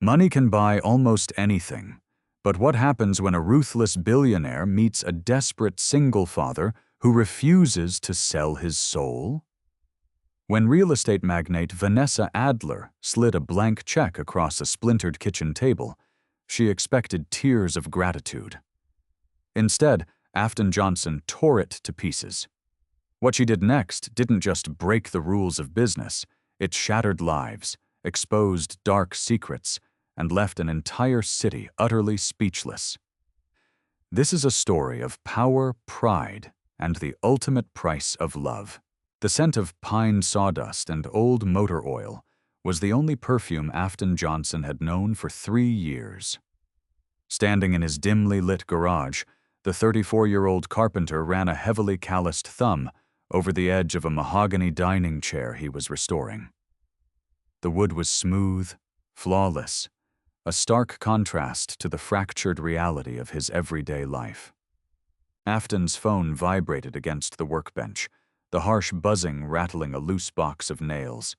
Money can buy almost anything, but what happens when a ruthless billionaire meets a desperate single father who refuses to sell his soul? When real estate magnate Vanessa Adler slid a blank check across a splintered kitchen table, she expected tears of gratitude. Instead, Afton Johnson tore it to pieces. What she did next didn't just break the rules of business, it shattered lives, exposed dark secrets, and left an entire city utterly speechless. This is a story of power, pride, and the ultimate price of love. The scent of pine sawdust and old motor oil was the only perfume Afton Johnson had known for 3 years. Standing in his dimly lit garage, the 34-year-old carpenter ran a heavily calloused thumb over the edge of a mahogany dining chair he was restoring. The wood was smooth, flawless, a stark contrast to the fractured reality of his everyday life. Afton's phone vibrated against the workbench, the harsh buzzing rattling a loose box of nails.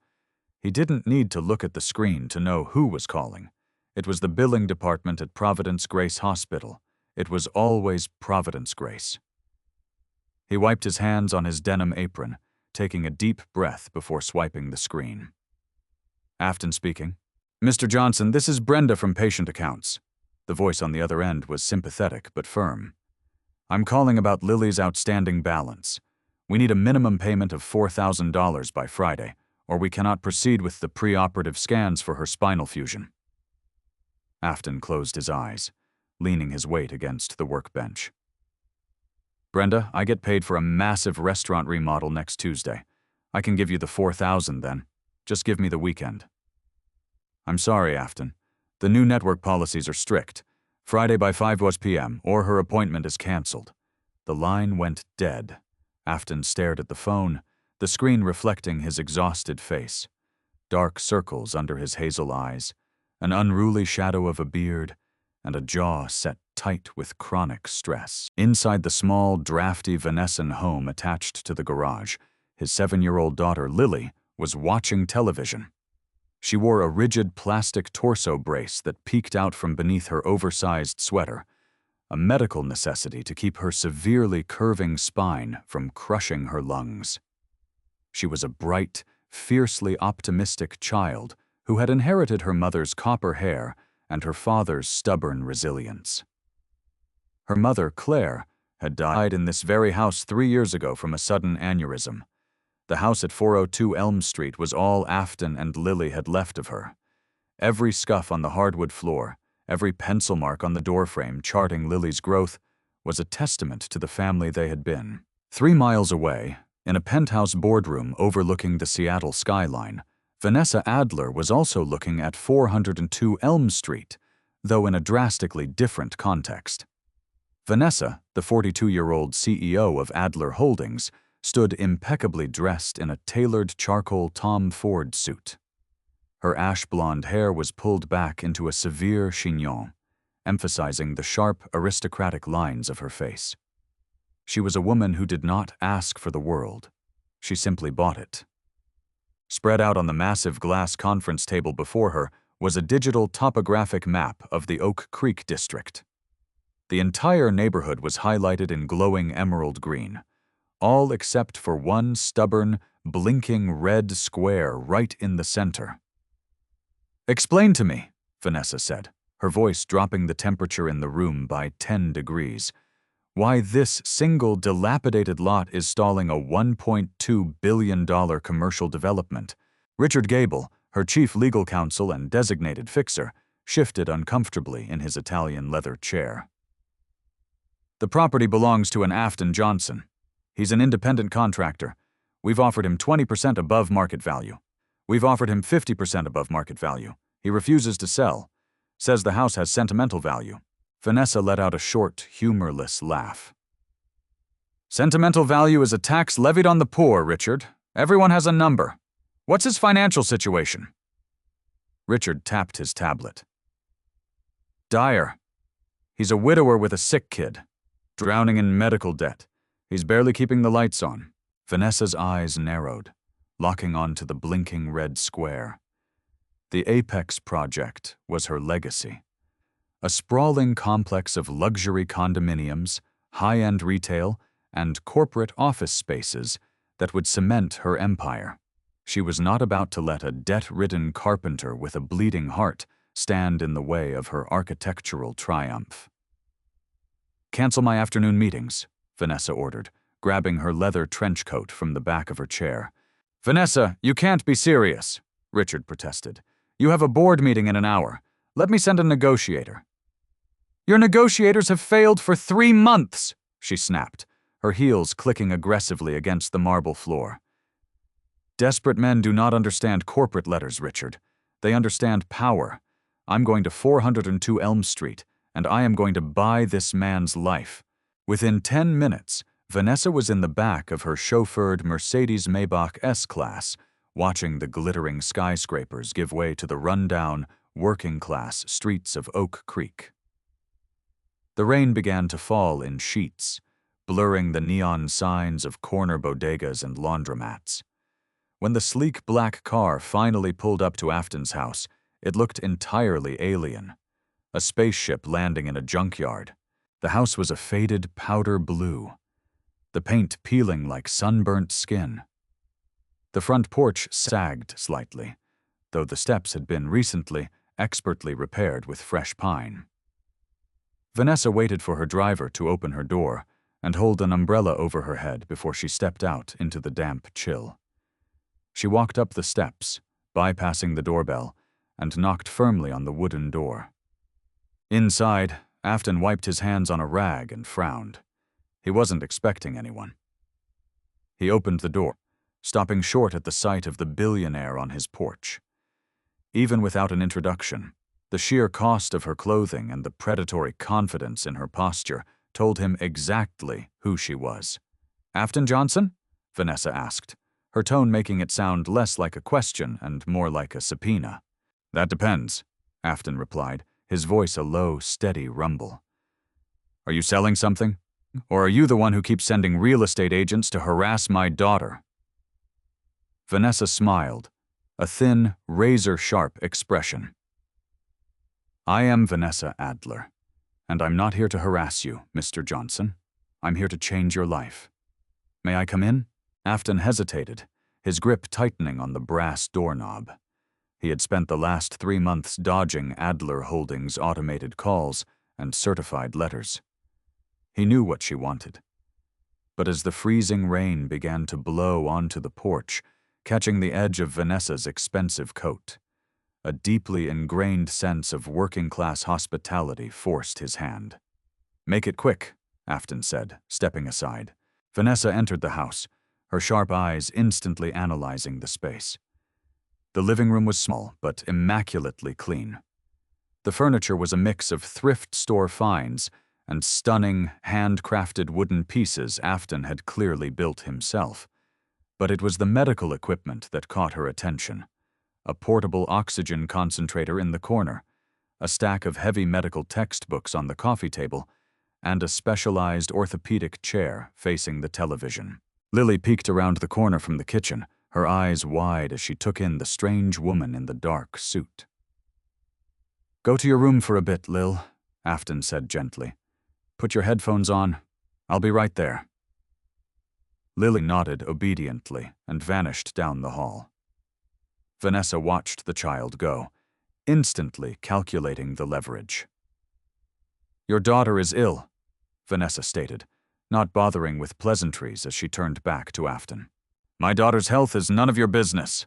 He didn't need to look at the screen to know who was calling. It was the billing department at Providence Grace Hospital. It was always Providence Grace. He wiped his hands on his denim apron, taking a deep breath before swiping the screen. Afton speaking. "Mr. Johnson, this is Brenda from Patient Accounts." The voice on the other end was sympathetic but firm. "I'm calling about Lily's outstanding balance. We need a minimum payment of $4,000 by Friday, or we cannot proceed with the pre-operative scans for her spinal fusion." Afton closed his eyes, leaning his weight against the workbench. "Brenda, I get paid for a massive restaurant remodel next Tuesday. I can give you the $4,000 then. Just give me the weekend." "I'm sorry, Afton. The new network policies are strict. Friday by 5 p.m. or her appointment is canceled." The line went dead. Afton stared at the phone, the screen reflecting his exhausted face. Dark circles under his hazel eyes, an unruly shadow of a beard, and a jaw set tight with chronic stress. Inside the small, drafty Venesan home attached to the garage, his 7-year-old daughter, Lily, was watching television. She wore a rigid plastic torso brace that peeked out from beneath her oversized sweater, a medical necessity to keep her severely curving spine from crushing her lungs. She was a bright, fiercely optimistic child who had inherited her mother's copper hair and her father's stubborn resilience. Her mother, Claire, had died in this very house 3 years ago from a sudden aneurysm. The house at 402 Elm Street was all Afton and Lily had left of her. Every scuff on the hardwood floor, every pencil mark on the doorframe charting Lily's growth, was a testament to the family they had been. 3 miles away, in a penthouse boardroom overlooking the Seattle skyline, Vanessa Adler was also looking at 402 Elm Street, though in a drastically different context. Vanessa, the 42-year-old CEO of Adler Holdings, stood impeccably dressed in a tailored charcoal Tom Ford suit. Her ash-blonde hair was pulled back into a severe chignon, emphasizing the sharp, aristocratic lines of her face. She was a woman who did not ask for the world. She simply bought it. Spread out on the massive glass conference table before her was a digital topographic map of the Oak Creek district. The entire neighborhood was highlighted in glowing emerald green, all except for one stubborn, blinking red square right in the center. "Explain to me," Vanessa said, her voice dropping the temperature in the room by 10 degrees, "why this single dilapidated lot is stalling a $1.2 billion commercial development." Richard Gable, her chief legal counsel and designated fixer, shifted uncomfortably in his Italian leather chair. "The property belongs to an Afton Johnson. He's an independent contractor. We've offered him 20% above market value. We've offered him 50% above market value. He refuses to sell. Says the house has sentimental value." Vanessa let out a short, humorless laugh. "Sentimental value is a tax levied on the poor, Richard. Everyone has a number. What's his financial situation?" Richard tapped his tablet. "Dire. He's a widower with a sick kid, drowning in medical debt. He's barely keeping the lights on." Vanessa's eyes narrowed, locking onto the blinking red square. The Apex Project was her legacy. A sprawling complex of luxury condominiums, high-end retail, and corporate office spaces that would cement her empire. She was not about to let a debt-ridden carpenter with a bleeding heart stand in the way of her architectural triumph. "Cancel my afternoon meetings," Vanessa ordered, grabbing her leather trench coat from the back of her chair. "Vanessa, you can't be serious," Richard protested. "You have a board meeting in an hour. Let me send a negotiator." "Your negotiators have failed for 3 months," she snapped, her heels clicking aggressively against the marble floor. "Desperate men do not understand corporate letters, Richard. They understand power. I'm going to 402 Elm Street, and I am going to buy this man's life." Within 10 minutes, Vanessa was in the back of her chauffeured Mercedes-Maybach S-Class, watching the glittering skyscrapers give way to the run-down, working-class streets of Oak Creek. The rain began to fall in sheets, blurring the neon signs of corner bodegas and laundromats. When the sleek black car finally pulled up to Afton's house, it looked entirely alien. A spaceship landing in a junkyard. The house was a faded powder blue, the paint peeling like sunburnt skin. The front porch sagged slightly, though the steps had been recently expertly repaired with fresh pine. Vanessa waited for her driver to open her door and hold an umbrella over her head before she stepped out into the damp chill. She walked up the steps, bypassing the doorbell, and knocked firmly on the wooden door. Inside, Afton wiped his hands on a rag and frowned. He wasn't expecting anyone. He opened the door, stopping short at the sight of the billionaire on his porch. Even without an introduction, the sheer cost of her clothing and the predatory confidence in her posture told him exactly who she was. "Afton Johnson?" Vanessa asked, her tone making it sound less like a question and more like a subpoena. "That depends," Afton replied, his voice a low, steady rumble. "Are you selling something? Or are you the one who keeps sending real estate agents to harass my daughter?" Vanessa smiled, a thin, razor-sharp expression. "I am Vanessa Adler, and I'm not here to harass you, Mr. Johnson. I'm here to change your life. May I come in?" Afton hesitated, his grip tightening on the brass doorknob. He had spent the last 3 months dodging Adler Holdings' automated calls and certified letters. He knew what she wanted. But as the freezing rain began to blow onto the porch, catching the edge of Vanessa's expensive coat, a deeply ingrained sense of working-class hospitality forced his hand. "Make it quick," Afton said, stepping aside. Vanessa entered the house, her sharp eyes instantly analyzing the space. The living room was small, but immaculately clean. The furniture was a mix of thrift store finds and stunning, handcrafted wooden pieces Afton had clearly built himself. But it was the medical equipment that caught her attention. A portable oxygen concentrator in the corner, a stack of heavy medical textbooks on the coffee table, and a specialized orthopedic chair facing the television. Lily peeked around the corner from the kitchen, her eyes wide as she took in the strange woman in the dark suit. "Go to your room for a bit, Lil," Afton said gently. "Put your headphones on. I'll be right there." Lily nodded obediently and vanished down the hall. Vanessa watched the child go, instantly calculating the leverage. "Your daughter is ill," Vanessa stated, not bothering with pleasantries as she turned back to Afton. "My daughter's health is none of your business,"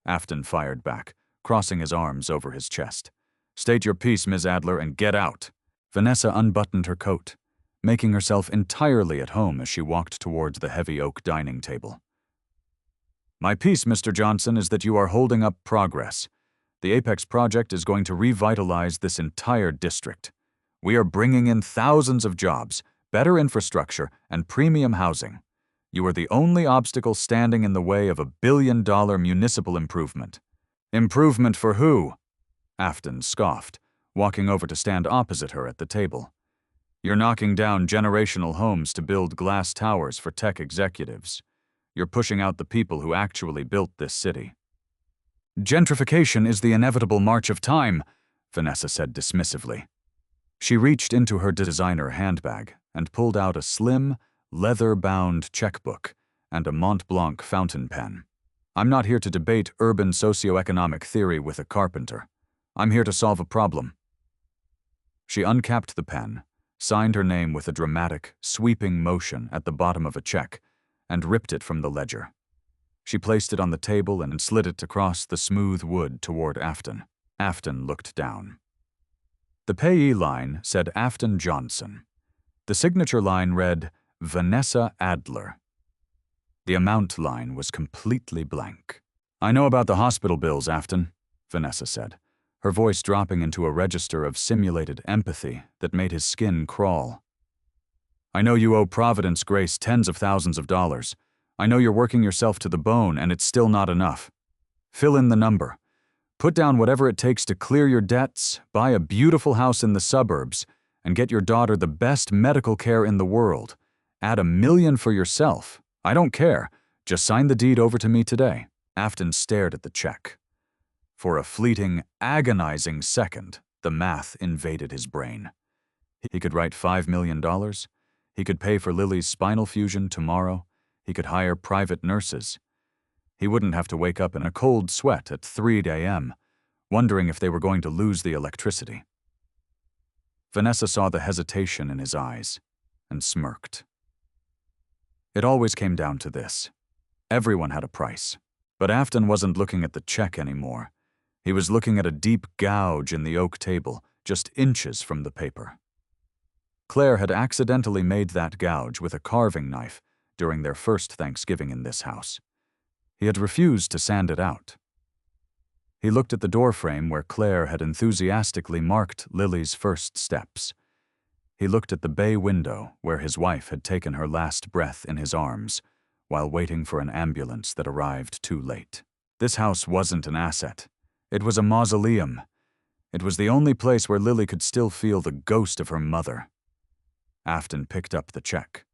Afton fired back, crossing his arms over his chest. "State your piece, Ms. Adler, and get out." Vanessa unbuttoned her coat, making herself entirely at home as she walked towards the heavy oak dining table. "My piece, Mr. Johnson, is that you are holding up progress. The Apex Project is going to revitalize this entire district. We are bringing in thousands of jobs, better infrastructure, and premium housing. You are the only obstacle standing in the way of $1 billion municipal improvement." "Improvement for who?" Afton scoffed, walking over to stand opposite her at the table. "You're knocking down generational homes to build glass towers for tech executives. You're pushing out the people who actually built this city." Gentrification is the inevitable march of time, Vanessa said dismissively. She reached into her designer handbag and pulled out a slim, leather-bound checkbook and a Mont Blanc fountain pen. I'm not here to debate urban socioeconomic theory with a carpenter. I'm here to solve a problem. She uncapped the pen, signed her name with a dramatic, sweeping motion at the bottom of a check, and ripped it from the ledger. She placed it on the table and slid it across the smooth wood toward Afton. Afton looked down. The payee line said Afton Johnson. The signature line read Vanessa Adler. The amount line was completely blank. I know about the hospital bills, Afton, Vanessa said, her voice dropping into a register of simulated empathy that made his skin crawl. I know you owe Providence Grace tens of thousands of dollars. I know you're working yourself to the bone and it's still not enough. Fill in the number. Put down whatever it takes to clear your debts, buy a beautiful house in the suburbs, and get your daughter the best medical care in the world. Add $1 million for yourself. I don't care. Just sign the deed over to me today. Afton stared at the check. For a fleeting, agonizing second, the math invaded his brain. He could write $5 million. He could pay for Lily's spinal fusion tomorrow. He could hire private nurses. He wouldn't have to wake up in a cold sweat at 3 a.m., wondering if they were going to lose the electricity. Vanessa saw the hesitation in his eyes and smirked. It always came down to this. Everyone had a price. But Afton wasn't looking at the check anymore. He was looking at a deep gouge in the oak table, just inches from the paper. Claire had accidentally made that gouge with a carving knife during their first Thanksgiving in this house. He had refused to sand it out. He looked at the doorframe where Claire had enthusiastically marked Lily's first steps. He looked at the bay window where his wife had taken her last breath in his arms while waiting for an ambulance that arrived too late. This house wasn't an asset. It was a mausoleum. It was the only place where Lily could still feel the ghost of her mother. Afton picked up the check.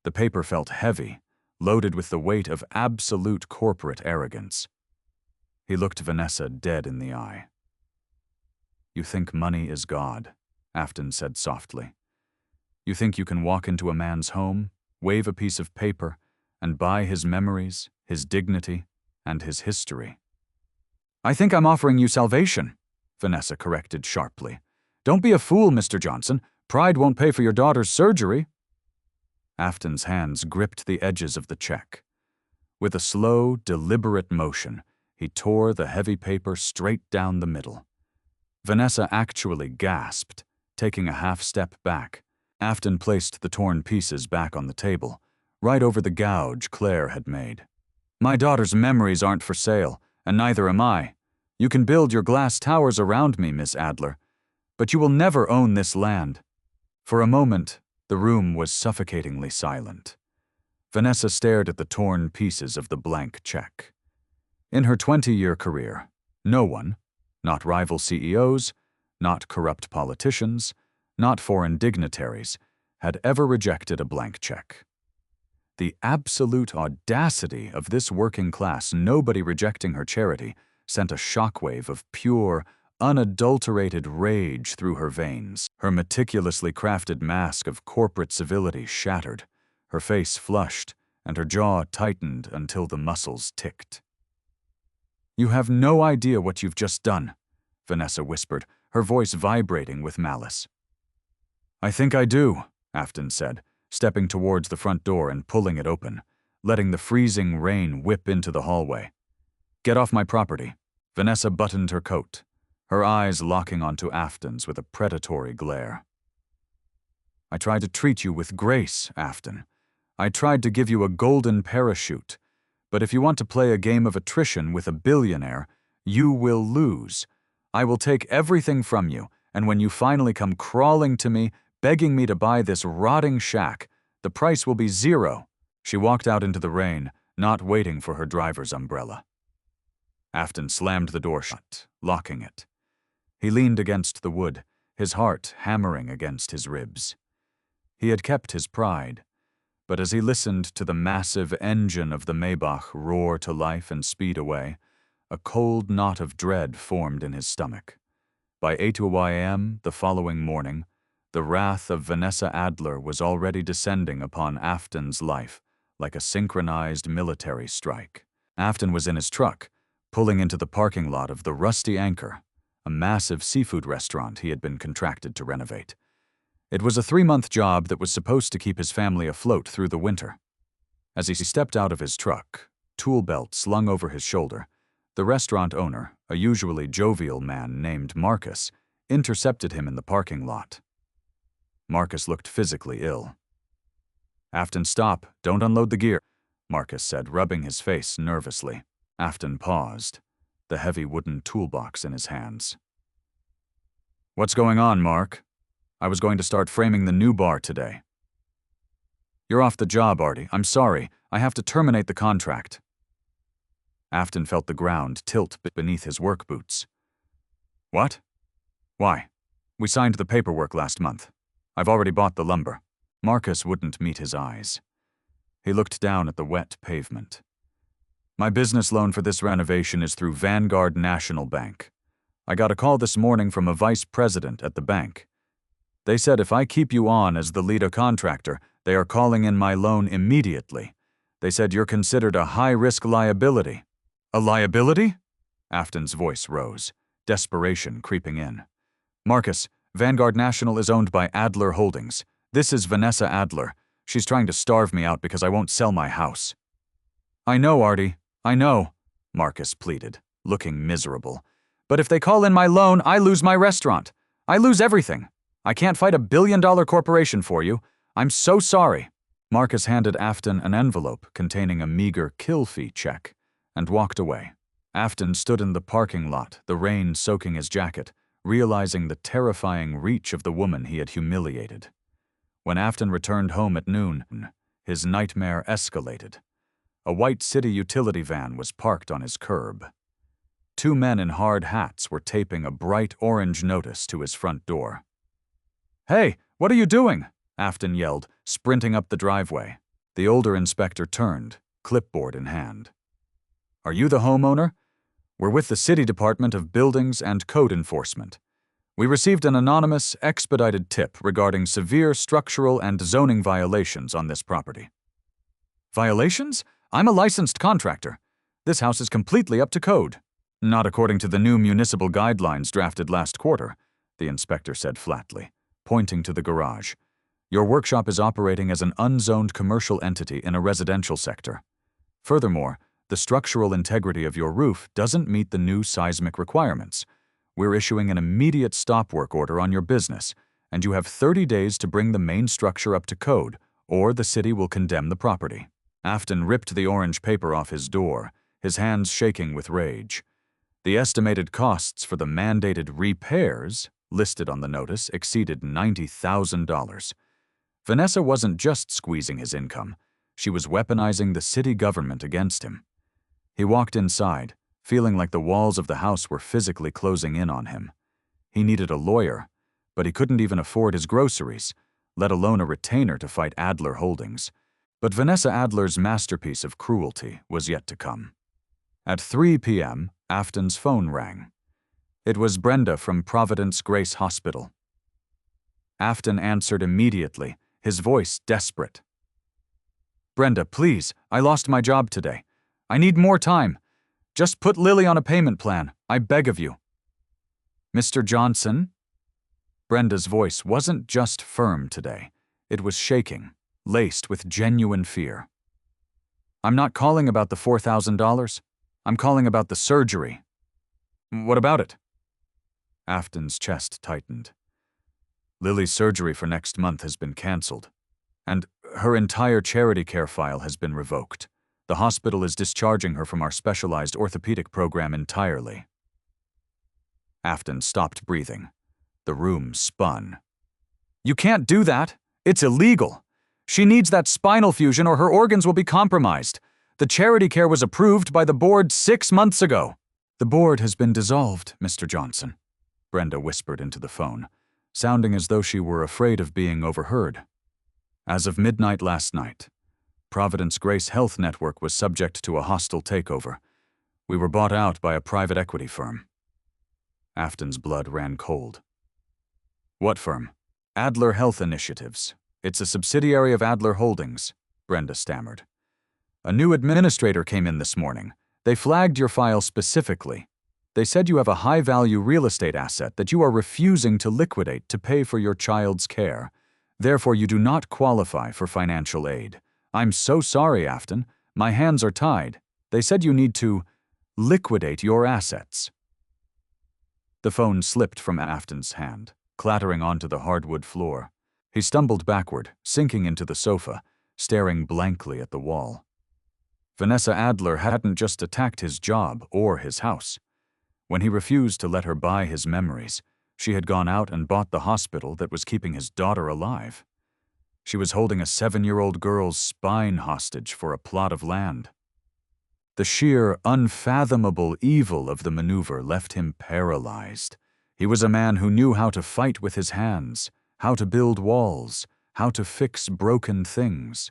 The paper felt heavy, loaded with the weight of absolute corporate arrogance. He looked Vanessa dead in the eye. You think money is God, Afton said softly. You think you can walk into a man's home, wave a piece of paper, and buy his memories, his dignity, and his history. I think I'm offering you salvation, Vanessa corrected sharply. Don't be a fool, Mr. Johnson. Pride won't pay for your daughter's surgery. Afton's hands gripped the edges of the check. With a slow, deliberate motion, he tore the heavy paper straight down the middle. Vanessa actually gasped, taking a half-step back. Afton placed the torn pieces back on the table, right over the gouge Claire had made. My daughter's memories aren't for sale, and neither am I. You can build your glass towers around me, Miss Adler, but you will never own this land. For a moment, the room was suffocatingly silent. Vanessa stared at the torn pieces of the blank check. In her 20-year career, no one, not rival CEOs, not corrupt politicians, not foreign dignitaries, had ever rejected a blank check. The absolute audacity of this working-class nobody rejecting her charity sent a shockwave of pure, unadulterated rage through her veins. Her meticulously crafted mask of corporate civility shattered, her face flushed, and her jaw tightened until the muscles ticked. You have no idea what you've just done, Vanessa whispered, her voice vibrating with malice. I think I do, Afton said, stepping towards the front door and pulling it open, letting the freezing rain whip into the hallway. Get off my property. Vanessa buttoned her coat, her eyes locking onto Afton's with a predatory glare. I tried to treat you with grace, Afton. I tried to give you a golden parachute, but if you want to play a game of attrition with a billionaire, you will lose. I will take everything from you, and when you finally come crawling to me, begging me to buy this rotting shack, the price will be $0. She walked out into the rain, not waiting for her driver's umbrella. Afton slammed the door shut, locking it. He leaned against the wood, his heart hammering against his ribs. He had kept his pride, but as he listened to the massive engine of the Maybach roar to life and speed away, A cold knot of dread formed in his stomach. By 8 a.m. the following morning, the wrath of Vanessa Adler was already descending upon Afton's life like a synchronized military strike. Afton was in his truck, pulling into the parking lot of the Rusty Anchor, a massive seafood restaurant he had been contracted to renovate. It was a 3-month job that was supposed to keep his family afloat through the winter. As he stepped out of his truck, tool belt slung over his shoulder, the restaurant owner, a usually jovial man named Marcus, intercepted him in the parking lot. Marcus looked physically ill. "Afton, stop. Don't unload the gear," Marcus said, rubbing his face nervously. Afton paused, the heavy wooden toolbox in his hands. "What's going on, Mark? I was going to start framing the new bar today." "You're off the job, Artie. I'm sorry. I have to terminate the contract." Afton felt the ground tilt beneath his work boots. "What? Why? We signed the paperwork last month. I've already bought the lumber." Marcus wouldn't meet his eyes. He looked down at the wet pavement. "My business loan for this renovation is through Vanguard National Bank. I got a call this morning from a vice president at the bank. They said if I keep you on as the lead contractor, they are calling in my loan immediately. They said you're considered a high-risk liability." "A liability?" Afton's voice rose, desperation creeping in. "Marcus, Vanguard National is owned by Adler Holdings. This is Vanessa Adler. She's trying to starve me out because I won't sell my house." "I know, Artie. I know," Marcus pleaded, looking miserable. "But if they call in my loan, I lose my restaurant. I lose everything. I can't fight $1 billion corporation for you. I'm so sorry." Marcus handed Afton an envelope containing a meager kill fee check and walked away. Afton stood in the parking lot, the rain soaking his jacket, realizing the terrifying reach of the woman he had humiliated. When Afton returned home at noon, his nightmare escalated. A white city utility van was parked on his curb. 2 men in hard hats were taping a bright orange notice to his front door. "Hey, what are you doing?" Afton yelled, sprinting up the driveway. The older inspector turned, clipboard in hand. "Are you the homeowner? We're with the City Department of Buildings and Code Enforcement. We received an anonymous, expedited tip regarding severe structural and zoning violations on this property." "Violations? I'm a licensed contractor. This house is completely up to code." "Not according to the new municipal guidelines drafted last quarter," the inspector said flatly, pointing to the garage. "Your workshop is operating as an unzoned commercial entity in a residential sector. Furthermore, the structural integrity of your roof doesn't meet the new seismic requirements. We're issuing an immediate stop work order on your business, and you have 30 days to bring the main structure up to code, or the city will condemn the property." Afton ripped the orange paper off his door, his hands shaking with rage. The estimated costs for the mandated repairs listed on the notice exceeded $90,000. Vanessa wasn't just squeezing his income. She was weaponizing the city government against him. He walked inside, feeling like the walls of the house were physically closing in on him. He needed a lawyer, but he couldn't even afford his groceries, let alone a retainer to fight Adler Holdings. But Vanessa Adler's masterpiece of cruelty was yet to come. At 3 p.m., Afton's phone rang. It was Brenda from Providence Grace Hospital. Afton answered immediately, his voice desperate. "Brenda, please, I lost my job today. I need more time. Just put Lily on a payment plan, I beg of you." "Mr. Johnson?" Brenda's voice wasn't just firm today. It was shaking, laced with genuine fear. "I'm not calling about the $4,000. I'm calling about the surgery." "What about it?" Afton's chest tightened. "Lily's surgery for next month has been canceled, and her entire charity care file has been revoked. The hospital is discharging her from our specialized orthopedic program entirely." Afton stopped breathing. The room spun. "You can't do that. It's illegal. She needs that spinal fusion or her organs will be compromised. The charity care was approved by the board 6 months ago." "The board has been dissolved, Mr. Johnson," Brenda whispered into the phone, sounding as though she were afraid of being overheard. "As of midnight last night, Providence Grace Health Network was subject to a hostile takeover. We were bought out by a private equity firm. Afton's blood ran cold. What firm? Adler Health Initiatives. It's a subsidiary of Adler Holdings, Brenda stammered. A new administrator came in this morning. They flagged your file specifically. They said you have a high-value real estate asset that you are refusing to liquidate to pay for your child's care. Therefore, you do not qualify for financial aid. I'm so sorry, Afton. My hands are tied. They said you need to liquidate your assets. The phone slipped from Afton's hand, clattering onto the hardwood floor. He stumbled backward, sinking into the sofa, staring blankly at the wall. Vanessa Adler hadn't just attacked his job or his house. When he refused to let her buy his memories, she had gone out and bought the hospital that was keeping his daughter alive. She was holding a 7-year-old girl's spine hostage for a plot of land. The sheer, unfathomable evil of the maneuver left him paralyzed. He was a man who knew how to fight with his hands, how to build walls, how to fix broken things.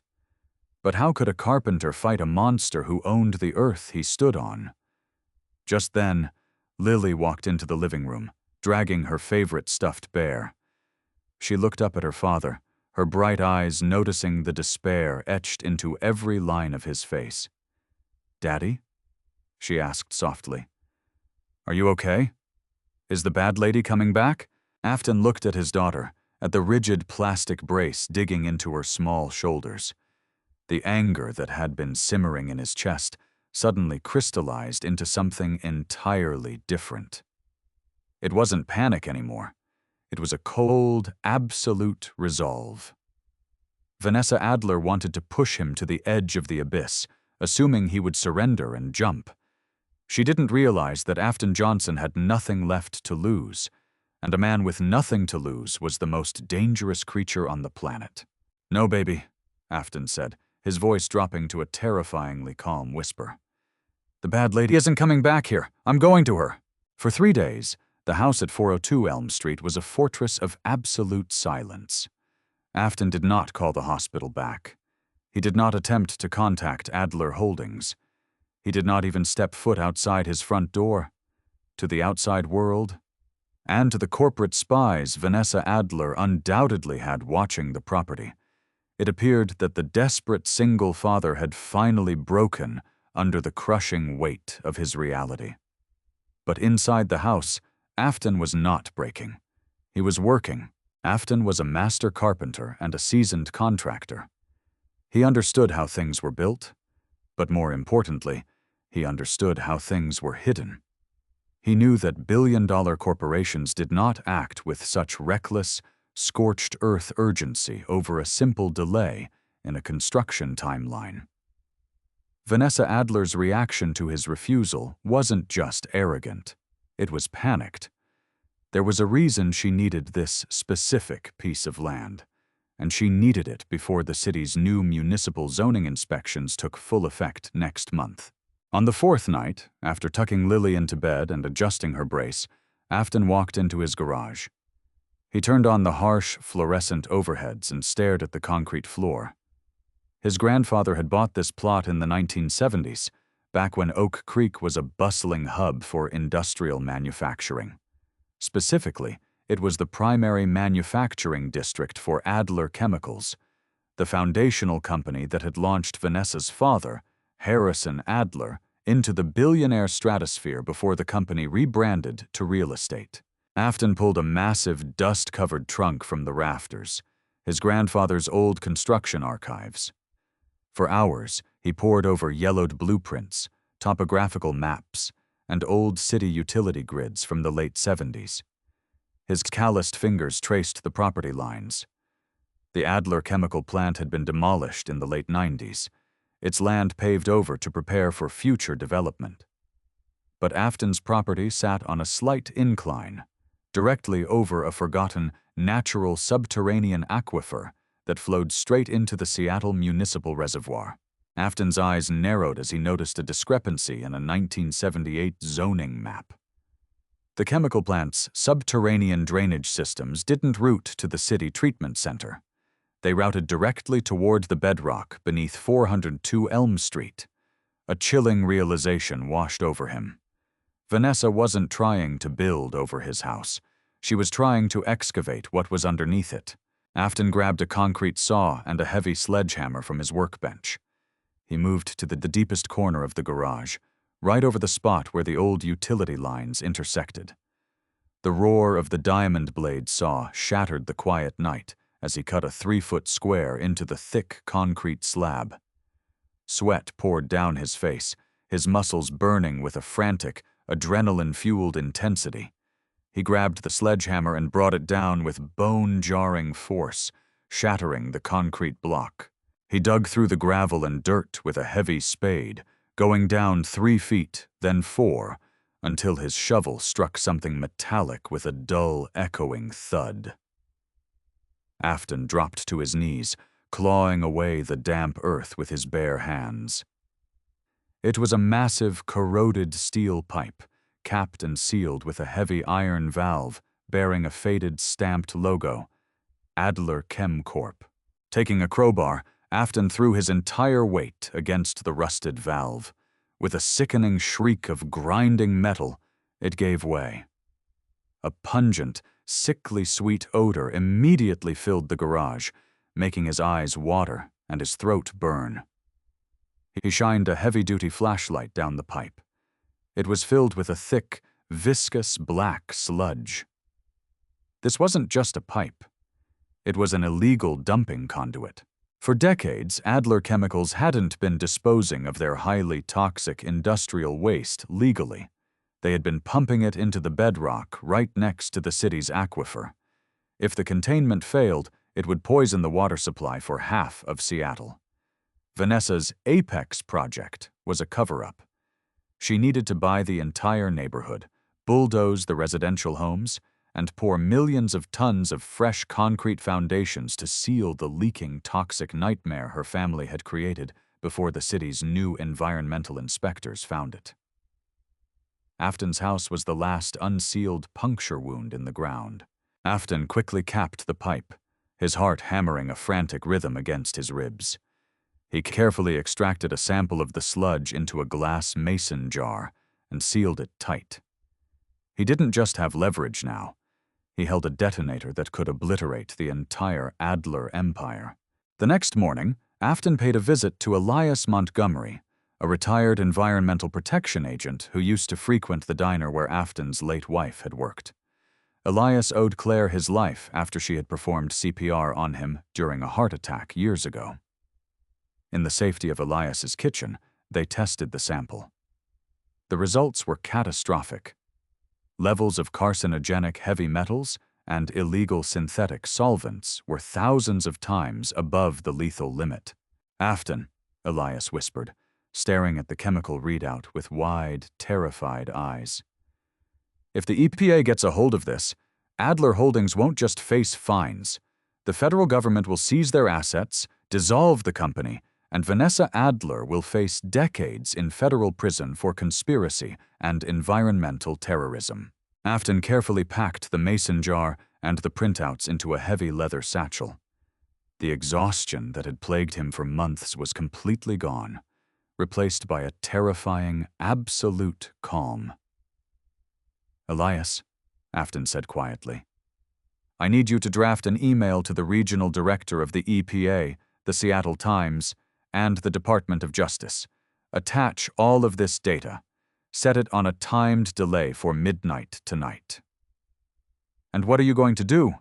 But how could a carpenter fight a monster who owned the earth he stood on? Just then, Lily walked into the living room, dragging her favorite stuffed bear. She looked up at her father, her bright eyes noticing the despair etched into every line of his face. "Daddy?" she asked softly. "Are you okay? Is the bad lady coming back?" Afton looked at his daughter, at the rigid plastic brace digging into her small shoulders. The anger that had been simmering in his chest suddenly crystallized into something entirely different. It wasn't panic anymore. It was a cold, absolute resolve. Vanessa Adler wanted to push him to the edge of the abyss, assuming he would surrender and jump. She didn't realize that Afton Johnson had nothing left to lose, and a man with nothing to lose was the most dangerous creature on the planet. "No, baby," Afton said, his voice dropping to a terrifyingly calm whisper. "The bad lady isn't coming back here. I'm going to her." For 3 days, the house at 402 Elm Street was a fortress of absolute silence. Afton did not call the hospital back. He did not attempt to contact Adler Holdings. He did not even step foot outside his front door. To the outside world, and to the corporate spies Vanessa Adler undoubtedly had watching the property, it appeared that the desperate single father had finally broken under the crushing weight of his reality. But inside the house, Afton was not breaking. He was working. Afton was a master carpenter and a seasoned contractor. He understood how things were built, but more importantly, he understood how things were hidden. He knew that billion-dollar corporations did not act with such reckless, scorched earth urgency over a simple delay in a construction timeline. Vanessa Adler's reaction to his refusal wasn't just arrogant. It was panicked. There was a reason she needed this specific piece of land, and she needed it before the city's new municipal zoning inspections took full effect next month. On the 4th night, after tucking Lily into bed and adjusting her brace, Afton walked into his garage. He turned on the harsh, fluorescent overheads and stared at the concrete floor. His grandfather had bought this plot in the 1970s, back when Oak Creek was a bustling hub for industrial manufacturing. Specifically, it was the primary manufacturing district for Adler Chemicals, the foundational company that had launched Vanessa's father, Harrison Adler, into the billionaire stratosphere before the company rebranded to real estate. Afton pulled a massive, dust-covered trunk from the rafters, his grandfather's old construction archives. For hours, he pored over yellowed blueprints, topographical maps, and old city utility grids from the late 70s. His calloused fingers traced the property lines. The Adler chemical plant had been demolished in the late 90s, its land paved over to prepare for future development. But Afton's property sat on a slight incline, directly over a forgotten natural subterranean aquifer that flowed straight into the Seattle Municipal Reservoir. Afton's eyes narrowed as he noticed a discrepancy in a 1978 zoning map. The chemical plant's subterranean drainage systems didn't route to the city treatment center. They routed directly toward the bedrock beneath 402 Elm Street, A chilling realization washed over him. Vanessa wasn't trying to build over his house. She was trying to excavate what was underneath it. Afton grabbed a concrete saw and a heavy sledgehammer from his workbench. He moved to the deepest corner of the garage, right over the spot where the old utility lines intersected. The roar of the diamond blade saw shattered the quiet night as he cut a 3-foot square into the thick concrete slab. Sweat poured down his face, his muscles burning with a frantic, adrenaline-fueled intensity. He grabbed the sledgehammer and brought it down with bone-jarring force, shattering the concrete block. He dug through the gravel and dirt with a heavy spade, going down 3 feet, then 4, until his shovel struck something metallic with a dull, echoing thud. Afton dropped to his knees, clawing away the damp earth with his bare hands. It was a massive, corroded steel pipe, capped and sealed with a heavy iron valve bearing a faded stamped logo, Adler Chem Corp. Taking a crowbar, Afton threw his entire weight against the rusted valve. With a sickening shriek of grinding metal, it gave way. A pungent, sickly sweet odor immediately filled the garage, making his eyes water and his throat burn. He shined a heavy-duty flashlight down the pipe. It was filled with a thick, viscous black sludge. This wasn't just a pipe. It was an illegal dumping conduit. For decades, Adler Chemicals hadn't been disposing of their highly toxic industrial waste legally. They had been pumping it into the bedrock right next to the city's aquifer. If the containment failed, it would poison the water supply for half of Seattle. Vanessa's Apex project was a cover-up. She needed to buy the entire neighborhood, bulldoze the residential homes, and pour millions of tons of fresh concrete foundations to seal the leaking toxic nightmare her family had created before the city's new environmental inspectors found it. Afton's house was the last unsealed puncture wound in the ground. Afton quickly capped the pipe, his heart hammering a frantic rhythm against his ribs. He carefully extracted a sample of the sludge into a glass mason jar and sealed it tight. He didn't just have leverage now. He held a detonator that could obliterate the entire Adler empire. The next morning, Afton paid a visit to Elias Montgomery, a retired environmental protection agent who used to frequent the diner where Afton's late wife had worked. Elias owed Claire his life after she had performed CPR on him during a heart attack years ago. In the safety of Elias's kitchen, they tested the sample. The results were catastrophic. Levels of carcinogenic heavy metals and illegal synthetic solvents were thousands of times above the lethal limit. "Afton," Elias whispered, staring at the chemical readout with wide, terrified eyes. "If the EPA gets a hold of this, Adler Holdings won't just face fines. The federal government will seize their assets, dissolve the company, and Vanessa Adler will face decades in federal prison for conspiracy and environmental terrorism." Afton carefully packed the mason jar and the printouts into a heavy leather satchel. The exhaustion that had plagued him for months was completely gone, replaced by a terrifying, absolute calm. "Elias," Afton said quietly, "I need you to draft an email to the regional director of the EPA, the Seattle Times, and the Department of Justice. Attach all of this data. Set it on a timed delay for midnight tonight." "And what are you going to do?"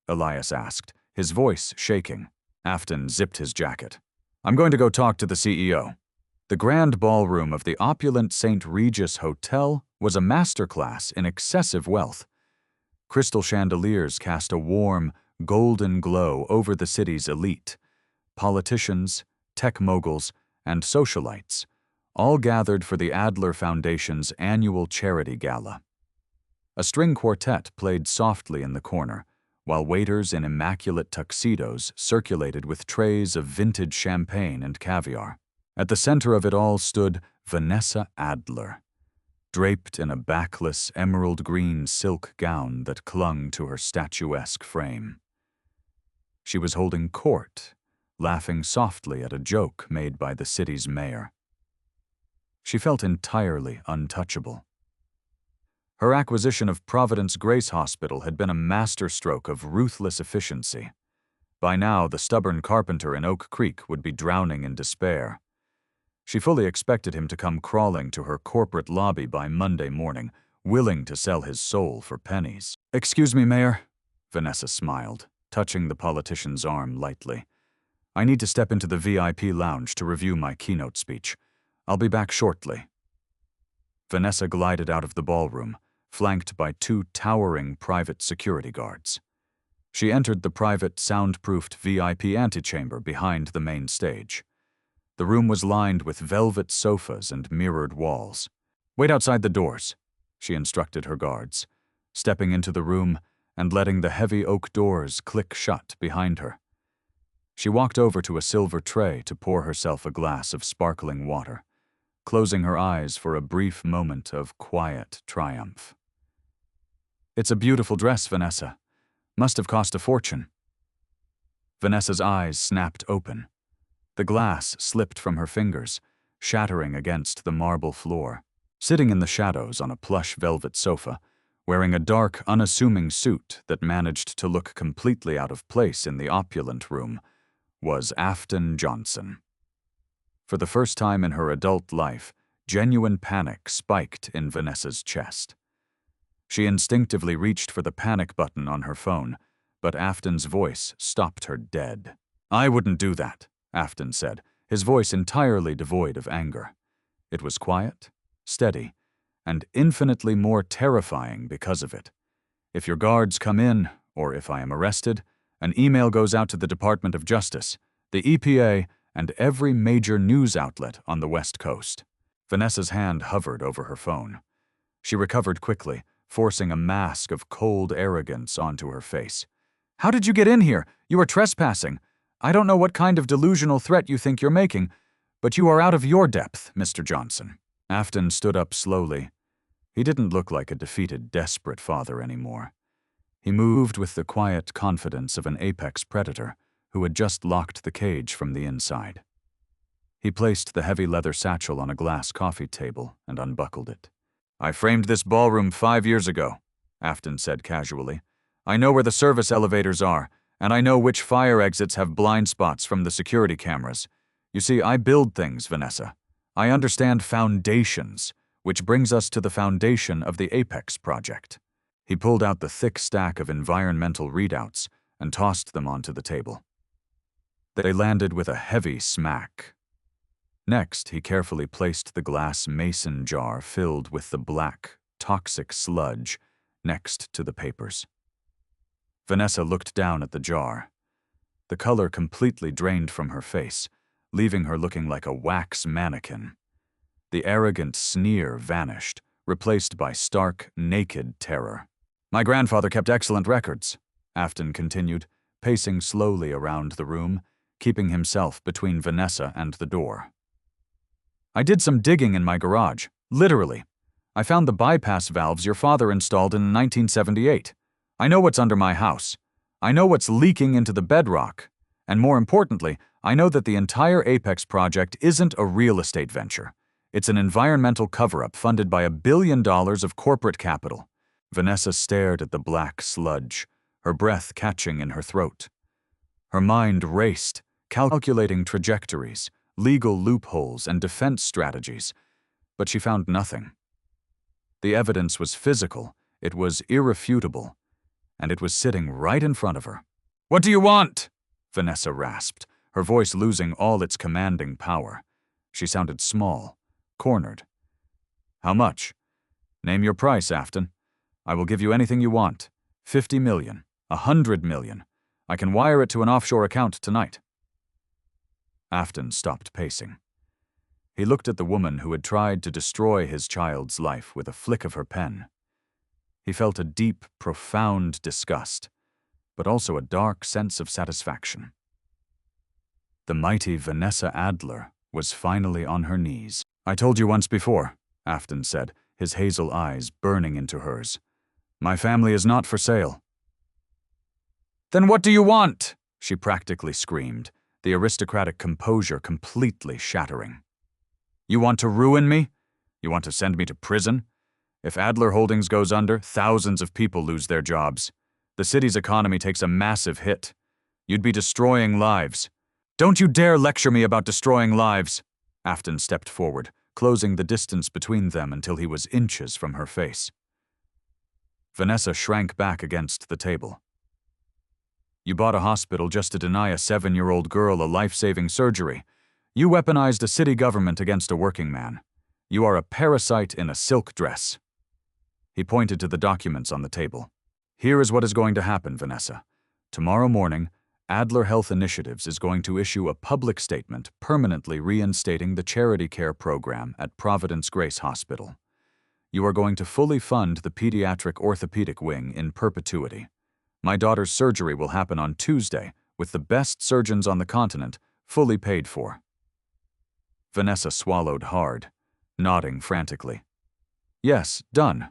Elias asked, his voice shaking. Afton zipped his jacket. "I'm going to go talk to the CEO." The grand ballroom of the opulent St. Regis Hotel was a masterclass in excessive wealth. Crystal chandeliers cast a warm, golden glow over the city's elite. Politicians, tech moguls, and socialites, all gathered for the Adler Foundation's annual charity gala. A string quartet played softly in the corner, while waiters in immaculate tuxedos circulated with trays of vintage champagne and caviar. At the center of it all stood Vanessa Adler, draped in a backless emerald-green silk gown that clung to her statuesque frame. She was holding court, laughing softly at a joke made by the city's mayor. She felt entirely untouchable. Her acquisition of Providence Grace Hospital had been a masterstroke of ruthless efficiency. By now, the stubborn carpenter in Oak Creek would be drowning in despair. She fully expected him to come crawling to her corporate lobby by Monday morning, willing to sell his soul for pennies. "Excuse me, Mayor," Vanessa smiled, touching the politician's arm lightly. "I need to step into the VIP lounge to review my keynote speech. I'll be back shortly." Vanessa glided out of the ballroom, flanked by two towering private security guards. She entered the private, soundproofed VIP antechamber behind the main stage. The room was lined with velvet sofas and mirrored walls. "Wait outside the doors," she instructed her guards, stepping into the room and letting the heavy oak doors click shut behind her. She walked over to a silver tray to pour herself a glass of sparkling water, closing her eyes for a brief moment of quiet triumph. "It's a beautiful dress, Vanessa. Must have cost a fortune." Vanessa's eyes snapped open. The glass slipped from her fingers, shattering against the marble floor. Sitting in the shadows on a plush velvet sofa, wearing a dark, unassuming suit that managed to look completely out of place in the opulent room, was Afton Johnson. For the first time in her adult life, genuine panic spiked in Vanessa's chest. She instinctively reached for the panic button on her phone, but Afton's voice stopped her dead. "I wouldn't do that," Afton said, his voice entirely devoid of anger. It was quiet, steady, and infinitely more terrifying because of it. "If your guards come in, or if I am arrested, an email goes out to the Department of Justice, the EPA, and every major news outlet on the West Coast." Vanessa's hand hovered over her phone. She recovered quickly, forcing a mask of cold arrogance onto her face. "How did you get in here? You are trespassing. I don't know what kind of delusional threat you think you're making, but you are out of your depth, Mr. Johnson." Afton stood up slowly. He didn't look like a defeated, desperate father anymore. He moved with the quiet confidence of an apex predator who had just locked the cage from the inside. He placed the heavy leather satchel on a glass coffee table and unbuckled it. "I framed this ballroom 5 years ago," Afton said casually. "I know where the service elevators are, and I know which fire exits have blind spots from the security cameras. You see, I build things, Vanessa. I understand foundations, which brings us to the foundation of the Apex project." He pulled out the thick stack of environmental readouts and tossed them onto the table. They landed with a heavy smack. Next, he carefully placed the glass mason jar filled with the black, toxic sludge next to the papers. Vanessa looked down at the jar. The color completely drained from her face, leaving her looking like a wax mannequin. The arrogant sneer vanished, replaced by stark, naked terror. "My grandfather kept excellent records," Afton continued, pacing slowly around the room, keeping himself between Vanessa and the door. "I did some digging in my garage, literally. I found the bypass valves your father installed in 1978. I know what's under my house. I know what's leaking into the bedrock. And more importantly, I know that the entire Apex project isn't a real estate venture. It's an environmental cover-up funded by $1 billion of corporate capital." Vanessa stared at the black sludge, her breath catching in her throat. Her mind raced, calculating trajectories, legal loopholes, and defense strategies, but she found nothing. The evidence was physical, it was irrefutable, and it was sitting right in front of her. "What do you want?" Vanessa rasped, her voice losing all its commanding power. She sounded small, cornered. "How much?" "Name your price, Afton. I will give you anything you want. 50 million, 100 million. I can wire it to an offshore account tonight." Afton stopped pacing. He looked at the woman who had tried to destroy his child's life with a flick of her pen. He felt a deep, profound disgust, but also a dark sense of satisfaction. The mighty Vanessa Adler was finally on her knees. "I told you once before," Afton said, his hazel eyes burning into hers. "My family is not for sale." "Then what do you want?" she practically screamed, the aristocratic composure completely shattering. "You want to ruin me? You want to send me to prison? If Adler Holdings goes under, thousands of people lose their jobs. The city's economy takes a massive hit. You'd be destroying lives. Don't you dare lecture me about destroying lives! Afton stepped forward, closing the distance between them until he was inches from her face. Vanessa shrank back against the table. You bought a hospital just to deny a 7-year-old girl a life-saving surgery. You weaponized a city government against a working man. You are a parasite in a silk dress. He pointed to the documents on the table. Here is what is going to happen, Vanessa. Tomorrow morning, Adler Health Initiatives is going to issue a public statement permanently reinstating the charity care program at Providence Grace Hospital. You are going to fully fund the pediatric orthopedic wing in perpetuity. My daughter's surgery will happen on Tuesday, with the best surgeons on the continent, fully paid for. Vanessa swallowed hard, nodding frantically. Yes, done.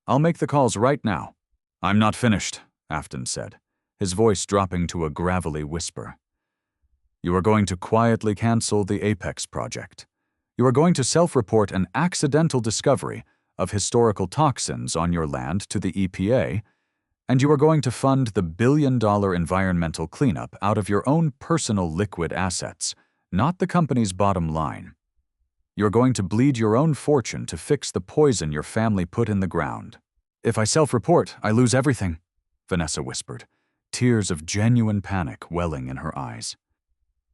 I'll make the calls right now. I'm not finished, Afton said, his voice dropping to a gravelly whisper. You are going to quietly cancel the Apex project. You are going to self-report an accidental discovery of historical toxins on your land to the EPA, and you are going to fund the billion-dollar environmental cleanup out of your own personal liquid assets, not the company's bottom line. You're going to bleed your own fortune to fix the poison your family put in the ground. If I self-report, I lose everything, Vanessa whispered, tears of genuine panic welling in her eyes.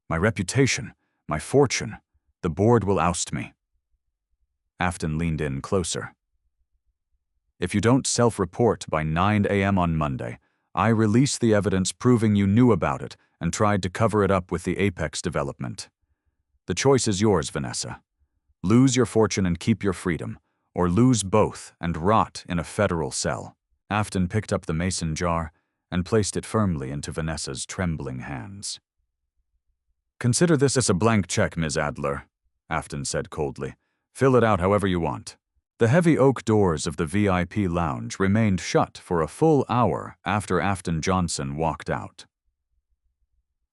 My reputation, my fortune, the board will oust me. Afton leaned in closer. If you don't self-report by 9 a.m. on Monday, I release the evidence proving you knew about it and tried to cover it up with the Apex development. The choice is yours, Vanessa. Lose your fortune and keep your freedom, or lose both and rot in a federal cell. Afton picked up the mason jar and placed it firmly into Vanessa's trembling hands. Consider this as a blank check, Ms. Adler, Afton said coldly. Fill it out however you want. The heavy oak doors of the VIP lounge remained shut for a full hour after Afton Johnson walked out.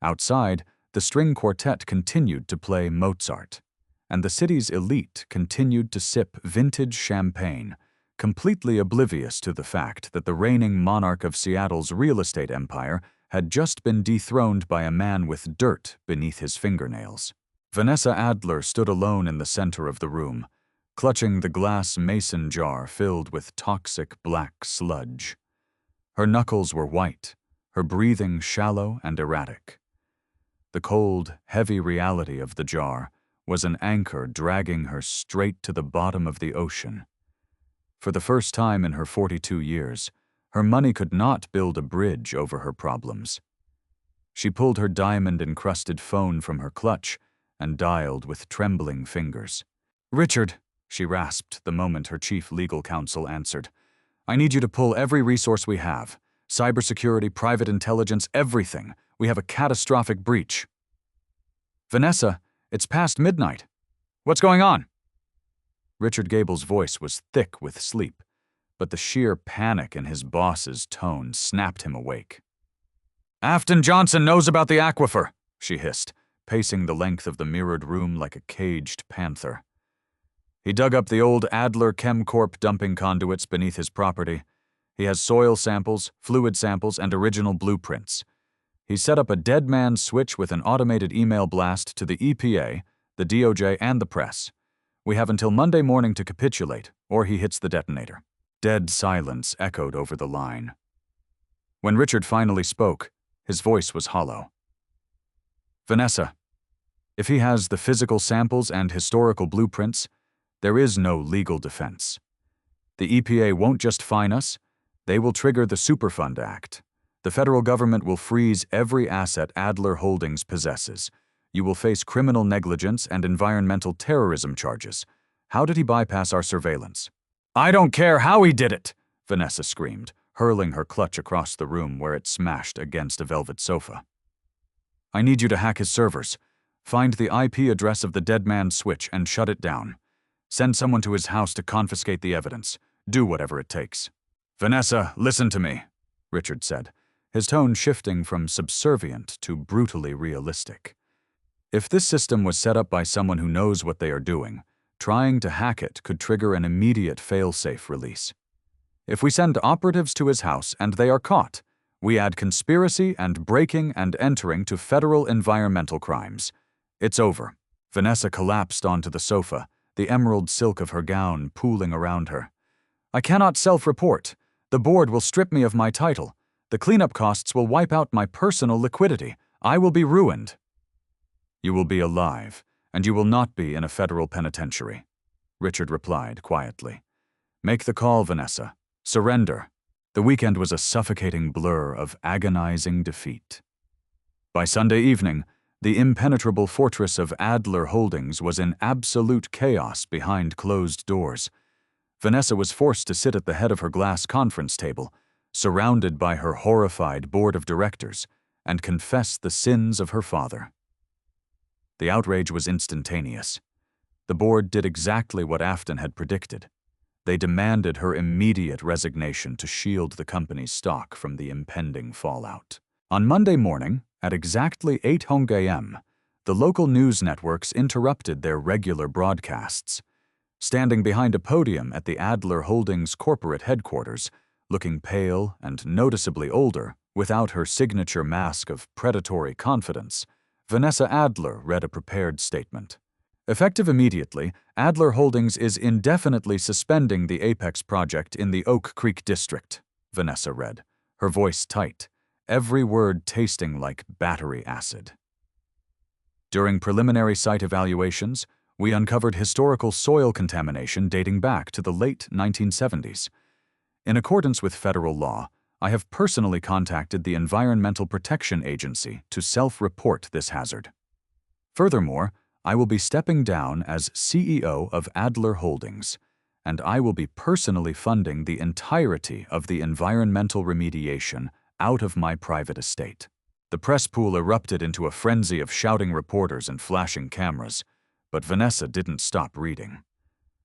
Outside, the string quartet continued to play Mozart, and the city's elite continued to sip vintage champagne, completely oblivious to the fact that the reigning monarch of Seattle's real estate empire had just been dethroned by a man with dirt beneath his fingernails. Vanessa Adler stood alone in the center of the room, clutching the glass mason jar filled with toxic black sludge. Her knuckles were white, her breathing shallow and erratic. The cold, heavy reality of the jar was an anchor dragging her straight to the bottom of the ocean. For the first time in her 42 years, her money could not build a bridge over her problems. She pulled her diamond-encrusted phone from her clutch and dialed with trembling fingers. "Richard," she rasped the moment her chief legal counsel answered. "I need you to pull every resource we have. Cybersecurity, private intelligence, everything. We have a catastrophic breach." "Vanessa, it's past midnight. What's going on?" Richard Gable's voice was thick with sleep, but the sheer panic in his boss's tone snapped him awake. "Afton Johnson knows about the aquifer," she hissed, pacing the length of the mirrored room like a caged panther. "He dug up the old Adler ChemCorp dumping conduits beneath his property. He has soil samples, fluid samples, and original blueprints. He set up a dead man's switch with an automated email blast to the EPA, the DOJ, and the press. We have until Monday morning to capitulate, or he hits the detonator." Dead silence echoed over the line. When Richard finally spoke, his voice was hollow. "Vanessa, if he has the physical samples and historical blueprints, there is no legal defense. The EPA won't just fine us, they will trigger the Superfund Act. The federal government will freeze every asset Adler Holdings possesses. You will face criminal negligence and environmental terrorism charges. How did he bypass our surveillance?" "I don't care how he did it!" Vanessa screamed, hurling her clutch across the room where it smashed against a velvet sofa. "I need you to hack his servers. Find the IP address of the dead man's switch and shut it down. Send someone to his house to confiscate the evidence. Do whatever it takes." "Vanessa, listen to me," Richard said, his tone shifting from subservient to brutally realistic. "If this system was set up by someone who knows what they are doing, Trying to hack it could trigger an immediate fail-safe release. If we send operatives to his house and they are caught, we add conspiracy and breaking and entering to federal environmental crimes. It's over. Vanessa collapsed onto the sofa, the emerald silk of her gown pooling around her. I cannot self-report. The board will strip me of my title. The cleanup costs will wipe out my personal liquidity. I will be ruined. You will be alive, and you will not be in a federal penitentiary, Richard replied quietly. Make the call, Vanessa. Surrender. The weekend was a suffocating blur of agonizing defeat. By Sunday evening, the impenetrable fortress of Adler Holdings was in absolute chaos behind closed doors. Vanessa was forced to sit at the head of her glass conference table, surrounded by her horrified board of directors, and confess the sins of her father. The outrage was instantaneous. The board did exactly what Afton had predicted. They demanded her immediate resignation to shield the company's stock from the impending fallout. On Monday morning, at exactly 8 a.m., the local news networks interrupted their regular broadcasts. Standing behind a podium at the Adler Holdings corporate headquarters, looking pale and noticeably older, without her signature mask of predatory confidence, Vanessa Adler read a prepared statement. Effective immediately, Adler Holdings is indefinitely suspending the Apex project in the Oak Creek district, Vanessa read, her voice tight, every word tasting like battery acid. During preliminary site evaluations, we uncovered historical soil contamination dating back to the late 1970s. In accordance with federal law, I have personally contacted the Environmental Protection Agency to self-report this hazard. Furthermore, I will be stepping down as CEO of Adler Holdings, and I will be personally funding the entirety of the environmental remediation out of my private estate. The press pool erupted into a frenzy of shouting reporters and flashing cameras, but Vanessa didn't stop reading.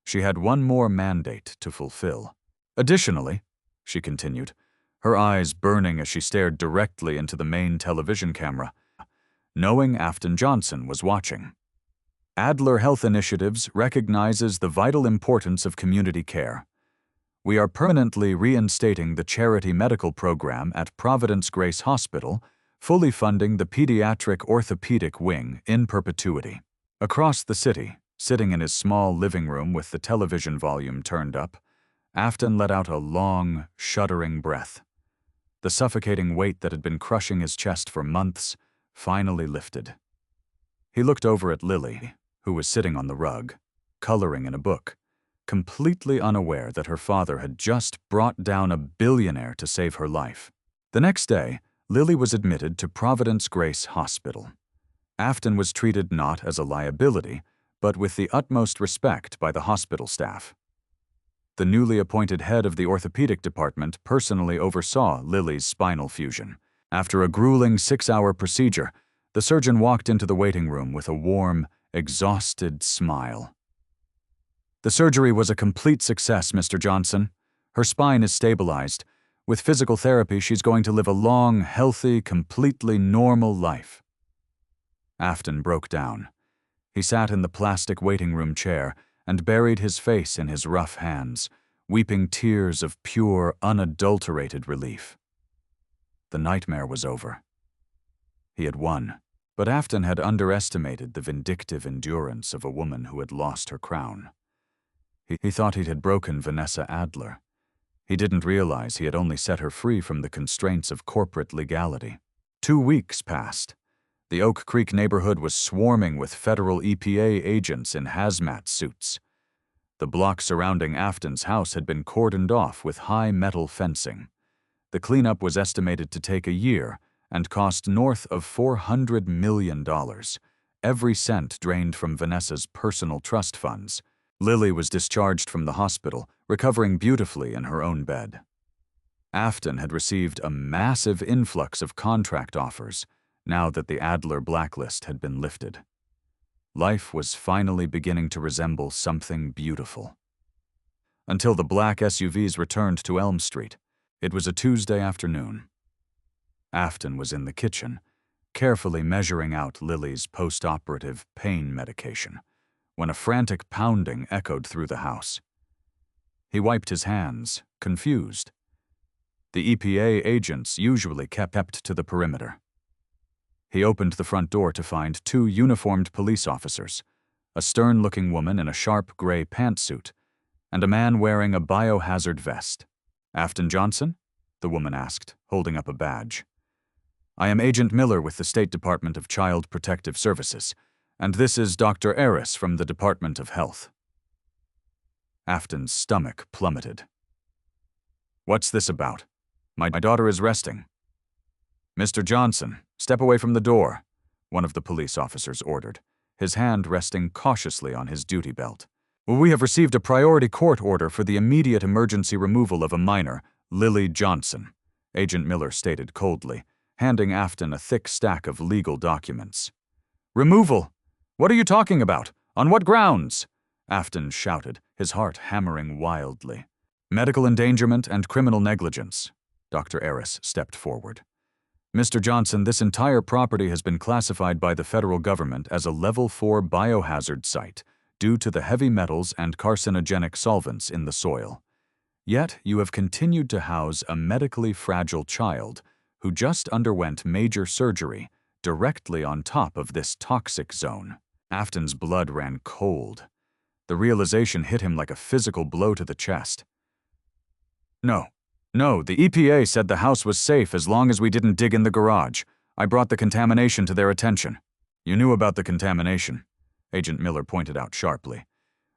She had one more mandate to fulfill. Additionally, she continued, her eyes burning as she stared directly into the main television camera, knowing Afton Johnson was watching. Adler Health Initiatives recognizes the vital importance of community care. We are permanently reinstating the charity medical program at Providence Grace Hospital, fully funding the pediatric orthopedic wing in perpetuity. Across the city, sitting in his small living room with the television volume turned up, Afton let out a long, shuddering breath. The suffocating weight that had been crushing his chest for months finally lifted. He looked over at Lily, who was sitting on the rug, coloring in a book, completely unaware that her father had just brought down a billionaire to save her life. The next day, Lily was admitted to Providence Grace Hospital. Afton was treated not as a liability, but with the utmost respect by the hospital staff. The newly appointed head of the orthopedic department personally oversaw Lily's spinal fusion. After a grueling 6-hour procedure, the surgeon walked into the waiting room with a warm, exhausted smile. The surgery was a complete success, Mr. Johnson. Her spine is stabilized. With physical therapy, she's going to live a long, healthy, completely normal life. Afton broke down. He sat in the plastic waiting room chair and buried his face in his rough hands, weeping tears of pure, unadulterated relief. The nightmare was over. He had won. But Afton had underestimated the vindictive endurance of a woman who had lost her crown. He thought he had broken Vanessa Adler. He didn't realize he had only set her free from the constraints of corporate legality. 2 weeks passed. The Oak Creek neighborhood was swarming with federal EPA agents in hazmat suits. The block surrounding Afton's house had been cordoned off with high metal fencing. The cleanup was estimated to take a year and cost north of $400 million, every cent drained from Vanessa's personal trust funds. Lily was discharged from the hospital, recovering beautifully in her own bed. Afton had received a massive influx of contract offers now that the Adler blacklist had been lifted. Life was finally beginning to resemble something beautiful. Until the black SUVs returned to Elm Street, it was a Tuesday afternoon. Afton was in the kitchen, carefully measuring out Lily's post-operative pain medication, when a frantic pounding echoed through the house. He wiped his hands, confused. The EPA agents usually kept to the perimeter. He opened the front door to find two uniformed police officers, a stern-looking woman in a sharp gray pantsuit, and a man wearing a biohazard vest. "Afton Johnson?" the woman asked, holding up a badge. "I am Agent Miller with the State Department of Child Protective Services, and this is Dr. Eris from the Department of Health." Afton's stomach plummeted. "What's this about? My daughter is resting." "Mr. Johnson, step away from the door," one of the police officers ordered, his hand resting cautiously on his duty belt. "We have received a priority court order for the immediate emergency removal of a minor, Lily Johnson," Agent Miller stated coldly, handing Afton a thick stack of legal documents. "Removal? What are you talking about? On what grounds?" Afton shouted, his heart hammering wildly. "Medical endangerment and criminal negligence." Dr. Eris stepped forward. "Mr. Johnson, this entire property has been classified by the federal government as a Level 4 biohazard site due to the heavy metals and carcinogenic solvents in the soil. Yet you have continued to house a medically fragile child who just underwent major surgery directly on top of this toxic zone." Afton's blood ran cold. The realization hit him like a physical blow to the chest. No, the EPA said the house was safe as long as we didn't dig in the garage. I brought the contamination to their attention." "You knew about the contamination," Agent Miller pointed out sharply.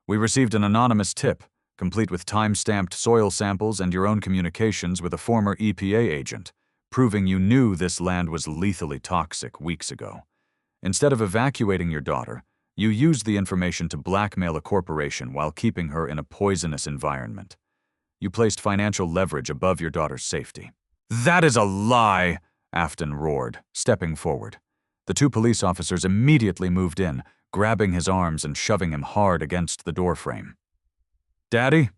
"We received an anonymous tip, complete with time-stamped soil samples and your own communications with a former EPA agent, proving you knew this land was lethally toxic weeks ago. Instead of evacuating your daughter, you used the information to blackmail a corporation while keeping her in a poisonous environment. You placed financial leverage above your daughter's safety." "That is a lie!" Afton roared, stepping forward. The two police officers immediately moved in, grabbing his arms and shoving him hard against the doorframe. "Daddy?"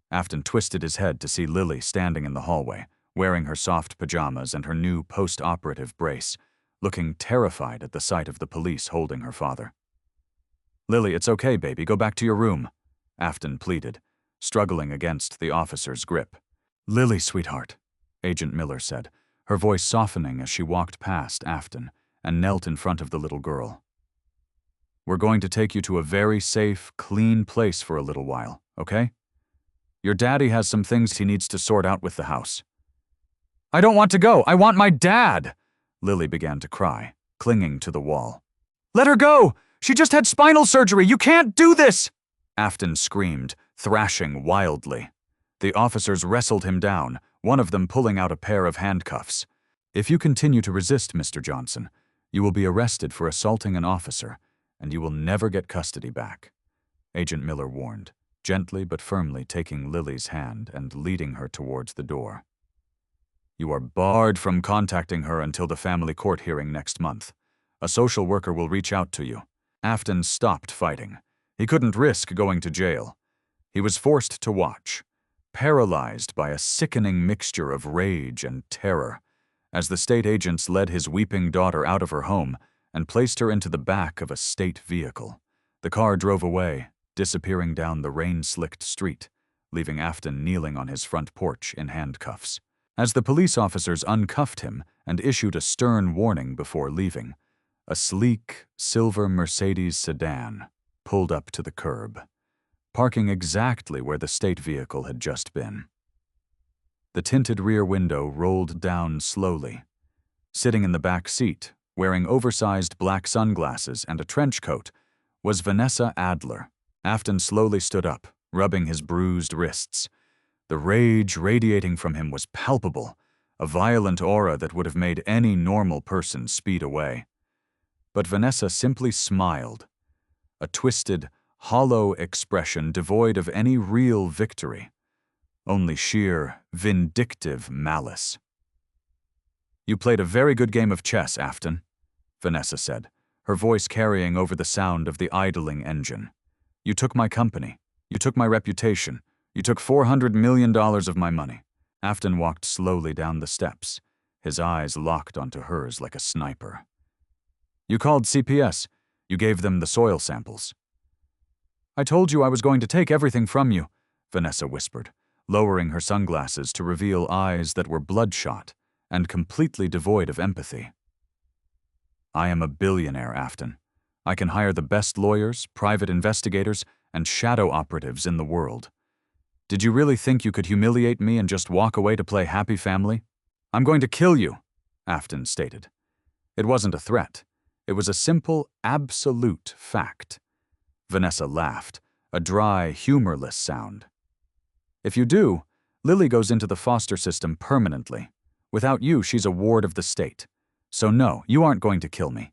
Afton twisted his head to see Lily standing in the hallway, wearing her soft pajamas and her new post-operative brace, looking terrified at the sight of the police holding her father. "Lily, it's okay, baby. Go back to your room," Afton pleaded, struggling against the officer's grip. "Lily, sweetheart," Agent Miller said, her voice softening as she walked past Afton and knelt in front of the little girl. "We're going to take you to a very safe, clean place for a little while, okay? Your daddy has some things he needs to sort out with the house." "I don't want to go! I want my dad!" Lily began to cry, clinging to the wall. "Let her go! She just had spinal surgery! You can't do this!" Afton screamed, thrashing wildly. The officers wrestled him down, one of them pulling out a pair of handcuffs. "If you continue to resist, Mr. Johnson, you will be arrested for assaulting an officer, and you will never get custody back," Agent Miller warned, gently but firmly taking Lily's hand and leading her towards the door. "You are barred from contacting her until the family court hearing next month. A social worker will reach out to you." Afton stopped fighting. He couldn't risk going to jail. He was forced to watch, paralyzed by a sickening mixture of rage and terror, as the state agents led his weeping daughter out of her home and placed her into the back of a state vehicle. The car drove away, disappearing down the rain-slicked street, leaving Afton kneeling on his front porch in handcuffs. As the police officers uncuffed him and issued a stern warning before leaving, a sleek, silver Mercedes sedan pulled up to the curb, parking exactly where the state vehicle had just been. The tinted rear window rolled down slowly. Sitting in the back seat, wearing oversized black sunglasses and a trench coat, was Vanessa Adler. Afton slowly stood up, rubbing his bruised wrists. The rage radiating from him was palpable, a violent aura that would have made any normal person speed away. But Vanessa simply smiled, a twisted, hollow expression devoid of any real victory, only sheer, vindictive malice. "You played a very good game of chess, Afton," Vanessa said, her voice carrying over the sound of the idling engine. "You took my company. You took my reputation. You took $400 million of my money." Afton walked slowly down the steps, his eyes locked onto hers like a sniper. "You called CPS. You gave them the soil samples." I told you I was going to take everything from you, Vanessa whispered, lowering her sunglasses to reveal eyes that were bloodshot and completely devoid of empathy. I am a billionaire, Afton. I can hire the best lawyers, private investigators, and shadow operatives in the world. Did you really think you could humiliate me and just walk away to play happy family? I'm going to kill you, Afton stated. It wasn't a threat. It was a simple, absolute fact. Vanessa laughed, a dry, humorless sound. If you do, Lily goes into the foster system permanently. Without you, she's a ward of the state. So no, you aren't going to kill me.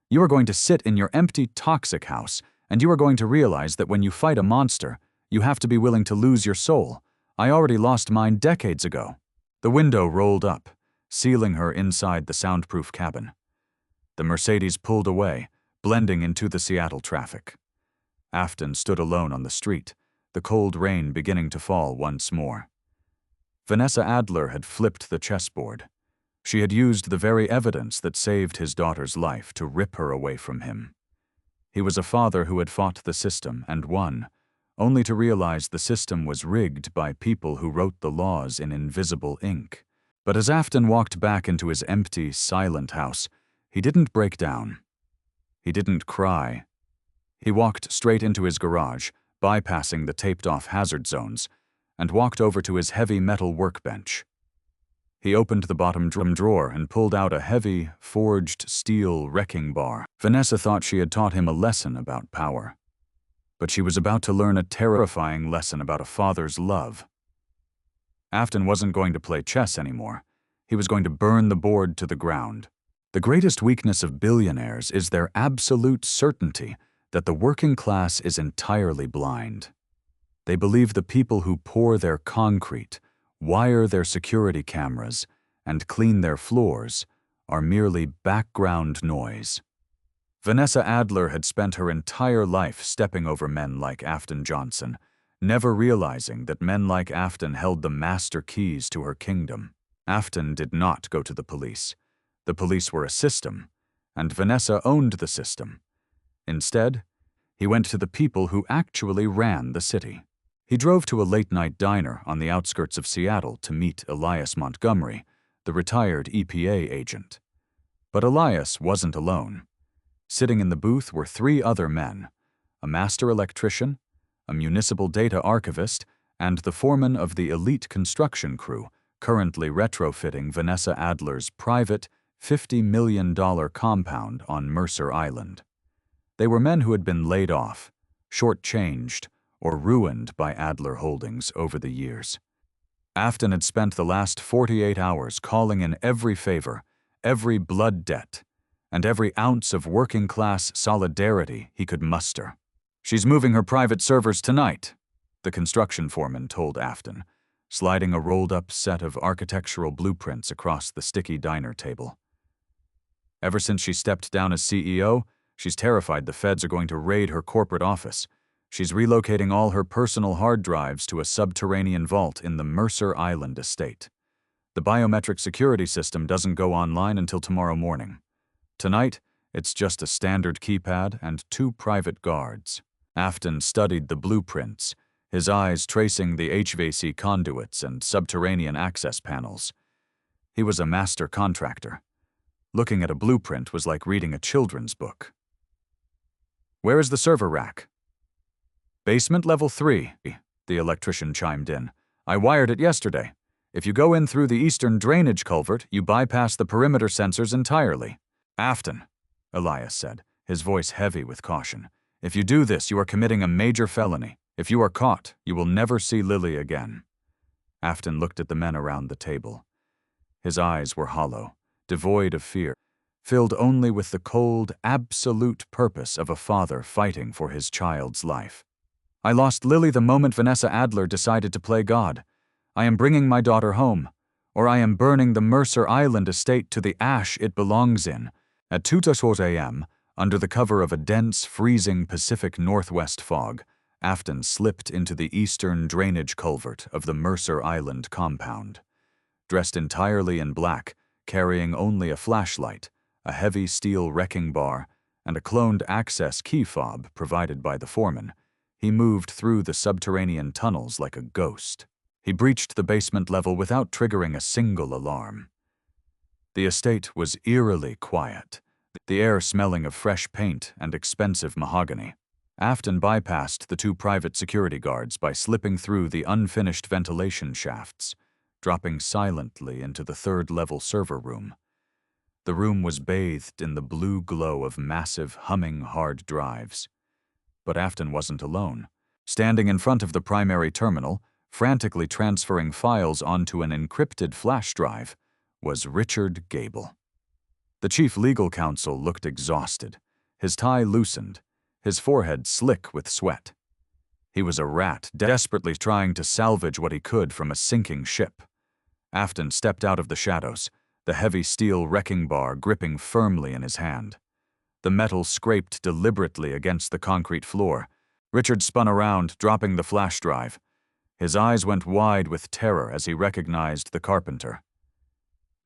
You are going to sit in your empty, toxic house, and you are going to realize that when you fight a monster, you have to be willing to lose your soul. I already lost mine decades ago. The window rolled up, sealing her inside the soundproof cabin. The Mercedes pulled away, blending into the Seattle traffic. Afton stood alone on the street, the cold rain beginning to fall once more. Vanessa Adler had flipped the chessboard. She had used the very evidence that saved his daughter's life to rip her away from him. He was a father who had fought the system and won, only to realize the system was rigged by people who wrote the laws in invisible ink. But as Afton walked back into his empty, silent house, he didn't break down. He didn't cry. He walked straight into his garage, bypassing the taped-off hazard zones, and walked over to his heavy metal workbench. He opened the bottom drawer and pulled out a heavy, forged steel wrecking bar. Vanessa thought she had taught him a lesson about power. But she was about to learn a terrifying lesson about a father's love. Afton wasn't going to play chess anymore. He was going to burn the board to the ground. The greatest weakness of billionaires is their absolute certainty that the working class is entirely blind. They believe the people who pour their concrete, wire their security cameras, and clean their floors are merely background noise. Vanessa Adler had spent her entire life stepping over men like Afton Johnson, never realizing that men like Afton held the master keys to her kingdom. Afton did not go to the police. The police were a system, and Vanessa owned the system. Instead, he went to the people who actually ran the city. He drove to a late-night diner on the outskirts of Seattle to meet Elias Montgomery, the retired EPA agent. But Elias wasn't alone. Sitting in the booth were 3 other men, a master electrician, a municipal data archivist, and the foreman of the elite construction crew currently retrofitting Vanessa Adler's private $50 million compound on Mercer Island. They were men who had been laid off, shortchanged, or ruined by Adler Holdings over the years. Afton had spent the last 48 hours calling in every favor, every blood debt, and every ounce of working-class solidarity he could muster. "She's moving her private servers tonight," the construction foreman told Afton, sliding a rolled-up set of architectural blueprints across the sticky diner table. "Ever since she stepped down as CEO, she's terrified the feds are going to raid her corporate office. She's relocating all her personal hard drives to a subterranean vault in the Mercer Island estate. The biometric security system doesn't go online until tomorrow morning. Tonight, it's just a standard keypad and 2 private guards." Afton studied the blueprints, his eyes tracing the HVAC conduits and subterranean access panels. He was a master contractor. Looking at a blueprint was like reading a children's book. "Where is the server rack?" "Basement level 3, the electrician chimed in. "I wired it yesterday. If you go in through the eastern drainage culvert, you bypass the perimeter sensors entirely." "Afton," Elias said, his voice heavy with caution, "if you do this, you are committing a major felony. If you are caught, you will never see Lily again." Afton looked at the men around the table. His eyes were hollow, devoid of fear, filled only with the cold, absolute purpose of a father fighting for his child's life. "I lost Lily the moment Vanessa Adler decided to play God. I am bringing my daughter home, or I am burning the Mercer Island estate to the ash it belongs in." At 2:00 a.m., under the cover of a dense, freezing Pacific Northwest fog, Afton slipped into the eastern drainage culvert of the Mercer Island compound. Dressed entirely in black, carrying only a flashlight, a heavy steel wrecking bar, and a cloned access key fob provided by the foreman, He moved through the subterranean tunnels like a ghost. He breached the basement level without triggering a single alarm. The estate was eerily quiet, the air smelling of fresh paint and expensive mahogany. Afton bypassed the two private security guards by slipping through the unfinished ventilation shafts, dropping silently into the third-level server room. The room was bathed in the blue glow of massive, humming hard drives. But Afton wasn't alone. Standing in front of the primary terminal, frantically transferring files onto an encrypted flash drive, was Richard Gable. The chief legal counsel looked exhausted, his tie loosened, his forehead slick with sweat. He was a rat, desperately trying to salvage what he could from a sinking ship. Afton stepped out of the shadows, the heavy steel wrecking bar gripping firmly in his hand. The metal scraped deliberately against the concrete floor. Richard spun around, dropping the flash drive. His eyes went wide with terror as he recognized the carpenter.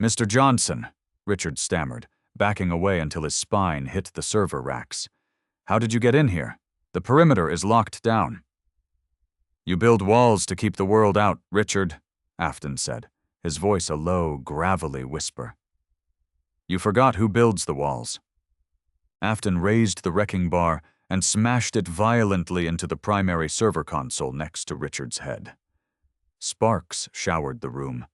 "Mr. Johnson," Richard stammered, backing away until his spine hit the server racks. "How did you get in here? The perimeter is locked down." "You build walls to keep the world out, Richard," Afton said, his voice a low, gravelly whisper. "You forgot who builds the walls." Afton raised the wrecking bar and smashed it violently into the primary server console next to Richard's head. Sparks showered the room,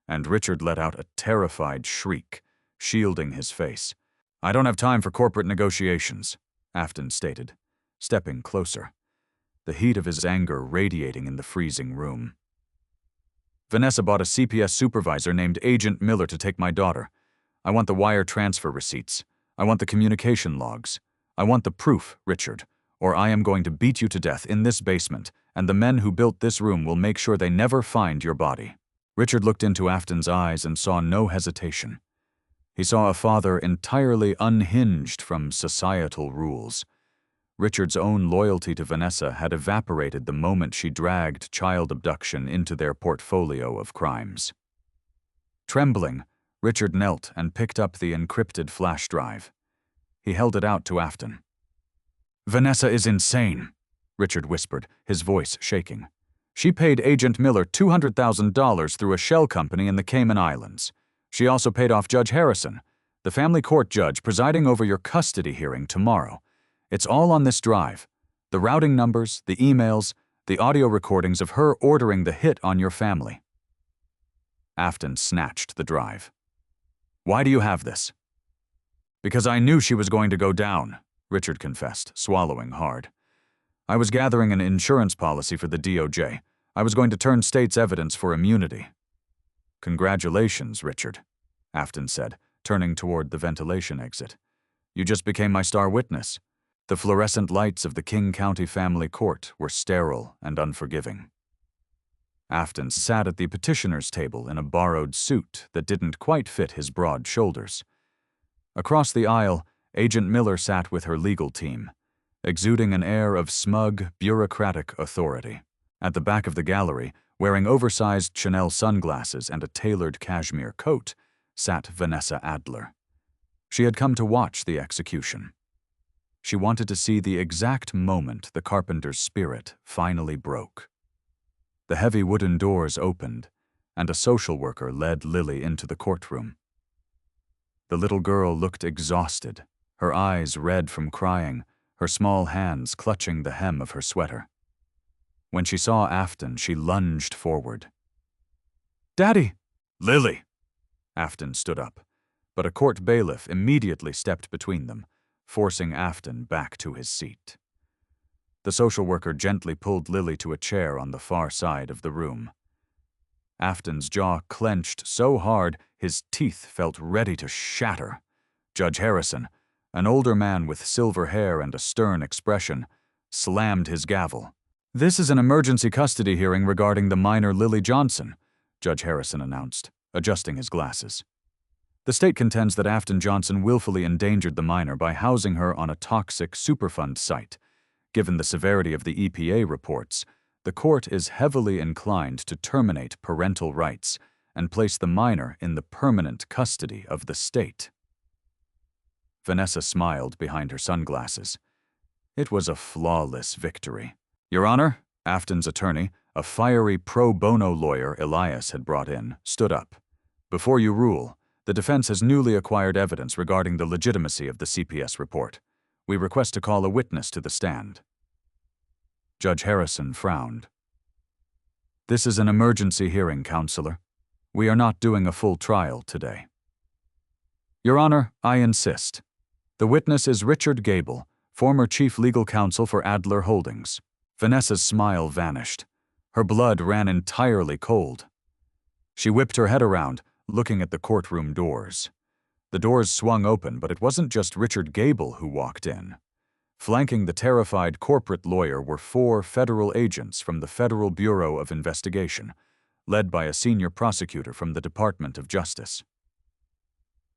and Richard let out a terrified shriek, shielding his face. "I don't have time for corporate negotiations," Afton stated, stepping closer, the heat of his anger radiating in the freezing room. "Vanessa bought a CPS supervisor named Agent Miller to take my daughter. I want the wire transfer receipts. I want the communication logs. I want the proof, Richard, or I am going to beat you to death in this basement, and the men who built this room will make sure they never find your body." Richard looked into Afton's eyes and saw no hesitation. He saw a father entirely unhinged from societal rules. Richard's own loyalty to Vanessa had evaporated the moment she dragged child abduction into their portfolio of crimes. Trembling, Richard knelt and picked up the encrypted flash drive. He held it out to Afton. "Vanessa is insane," Richard whispered, his voice shaking. "She paid Agent Miller $200,000 through a shell company in the Cayman Islands. She also paid off Judge Harrison, the family court judge presiding over your custody hearing tomorrow. It's all on this drive. The routing numbers, the emails, the audio recordings of her ordering the hit on your family." Afton snatched the drive. "Why do you have this?" "Because I knew she was going to go down," Richard confessed, swallowing hard. "I was gathering an insurance policy for the DOJ. I was going to turn state's evidence for immunity." "Congratulations, Richard," Afton said, turning toward the ventilation exit. "You just became my star witness." The fluorescent lights of the King County family court were sterile and unforgiving. Afton sat at the petitioner's table in a borrowed suit that didn't quite fit his broad shoulders. Across the aisle, Agent Miller sat with her legal team, exuding an air of smug, bureaucratic authority. At the back of the gallery, wearing oversized Chanel sunglasses and a tailored cashmere coat, sat Vanessa Adler. She had come to watch the execution. She wanted to see the exact moment the carpenter's spirit finally broke. The heavy wooden doors opened, and a social worker led Lily into the courtroom. The little girl looked exhausted, her eyes red from crying, her small hands clutching the hem of her sweater. When she saw Afton, she lunged forward. "Daddy!" "Lily!" Afton stood up, but a court bailiff immediately stepped between them, forcing Afton back to his seat. The social worker gently pulled Lily to a chair on the far side of the room. Afton's jaw clenched so hard his teeth felt ready to shatter. Judge Harrison, an older man with silver hair and a stern expression, slammed his gavel. "This is an emergency custody hearing regarding the minor Lily Johnson," Judge Harrison announced, adjusting his glasses. "The state contends that Afton Johnson willfully endangered the minor by housing her on a toxic Superfund site. Given the severity of the EPA reports, the court is heavily inclined to terminate parental rights and place the minor in the permanent custody of the state." Vanessa smiled behind her sunglasses. It was a flawless victory. Your Honor, Afton's attorney, a fiery pro bono lawyer Elias had brought in, stood up. Before you rule, the defense has newly acquired evidence regarding the legitimacy of the CPS report. We request to call a witness to the stand. Judge Harrison frowned. This is an emergency hearing, Counselor. We are not doing a full trial today. Your Honor, I insist. The witness is Richard Gable, former Chief Legal Counsel for Adler Holdings. Vanessa's smile vanished. Her blood ran entirely cold. She whipped her head around, looking at the courtroom doors. The doors swung open, but it wasn't just Richard Gable who walked in. Flanking the terrified corporate lawyer were 4 federal agents from the Federal Bureau of Investigation, led by a senior prosecutor from the Department of Justice.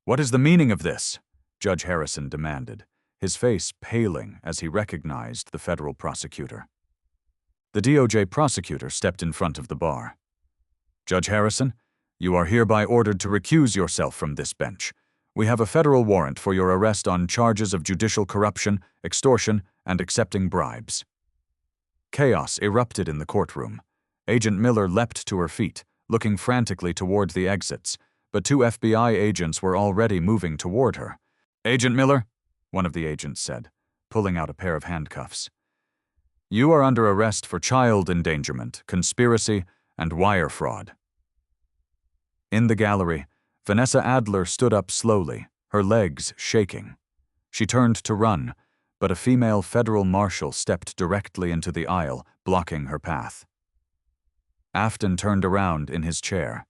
What is the meaning of this? Judge Harrison demanded, his face paling as he recognized the federal prosecutor. The DOJ prosecutor stepped in front of the bar. Judge Harrison, you are hereby ordered to recuse yourself from this bench. We have a federal warrant for your arrest on charges of judicial corruption, extortion, and accepting bribes. Chaos erupted in the courtroom. Agent Miller leapt to her feet, looking frantically toward the exits, but 2 FBI agents were already moving toward her. Agent Miller, one of the agents said, pulling out a pair of handcuffs. You are under arrest for child endangerment, conspiracy, and wire fraud. In the gallery, Vanessa Adler stood up slowly, her legs shaking. She turned to run, but a female federal marshal stepped directly into the aisle, blocking her path. Afton turned around in his chair.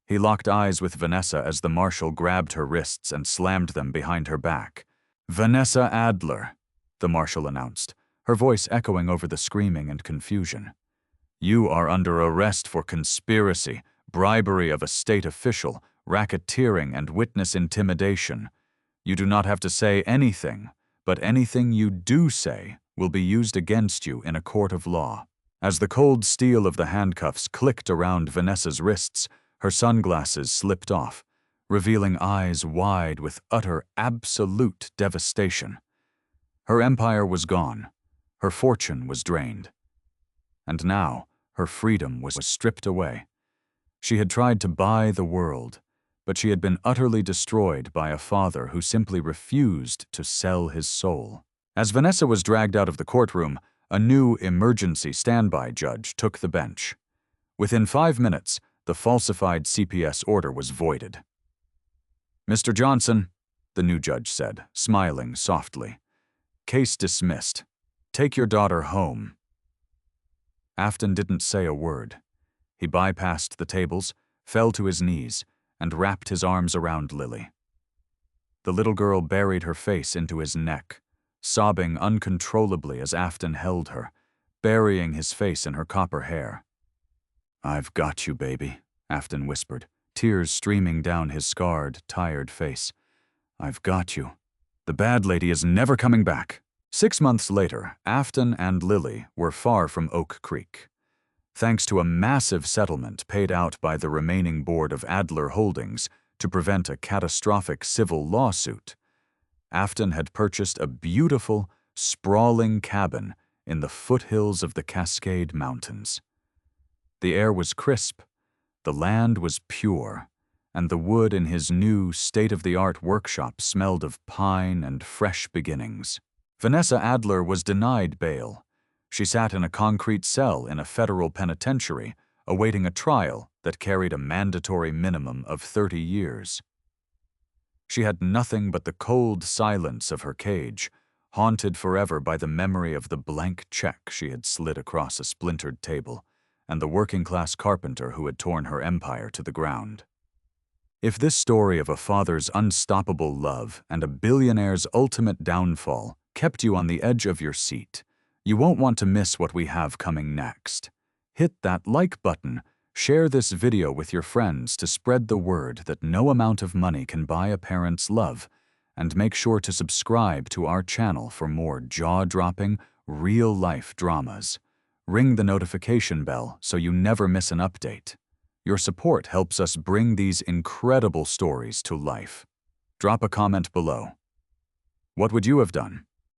He locked eyes with Vanessa as the marshal grabbed her wrists and slammed them behind her back. Vanessa Adler, the marshal announced, her voice echoing over the screaming and confusion. You are under arrest for conspiracy, bribery of a state official, racketeering, and witness intimidation. You do not have to say anything, but anything you do say will be used against you in a court of law. As the cold steel of the handcuffs clicked around Vanessa's wrists, her sunglasses slipped off, revealing eyes wide with utter, absolute devastation. Her empire was gone. Her fortune was drained. And now, her freedom was stripped away. She had tried to buy the world, but she had been utterly destroyed by a father who simply refused to sell his soul. As Vanessa was dragged out of the courtroom, a new emergency standby judge took the bench. Within 5 minutes, the falsified CPS order was voided. Mr. Johnson, the new judge said, smiling softly. Case dismissed. Take your daughter home. Afton didn't say a word. He bypassed the tables, fell to his knees, and wrapped his arms around Lily. The little girl buried her face into his neck, sobbing uncontrollably as Afton held her, burying his face in her copper hair. I've got you, baby, Afton whispered, tears streaming down his scarred, tired face. I've got you. The bad lady is never coming back. 6 months later, Afton and Lily were far from Oak Creek. Thanks to a massive settlement paid out by the remaining board of Adler Holdings to prevent a catastrophic civil lawsuit, Afton had purchased a beautiful, sprawling cabin in the foothills of the Cascade Mountains. The air was crisp, the land was pure, and the wood in his new, state-of-the-art workshop smelled of pine and fresh beginnings. Vanessa Adler was denied bail. She sat in a concrete cell in a federal penitentiary, awaiting a trial that carried a mandatory minimum of 30 years. She had nothing but the cold silence of her cage, haunted forever by the memory of the blank check she had slid across a splintered table, and the working-class carpenter who had torn her empire to the ground. If this story of a father's unstoppable love and a billionaire's ultimate downfall kept you on the edge of your seat, you won't want to miss what we have coming next. Hit that like button, share this video with your friends to spread the word that no amount of money can buy a parent's love, and make sure to subscribe to our channel for more jaw-dropping, real-life dramas. Ring the notification bell so you never miss an update. Your support helps us bring these incredible stories to life. Drop a comment below. What would you have done?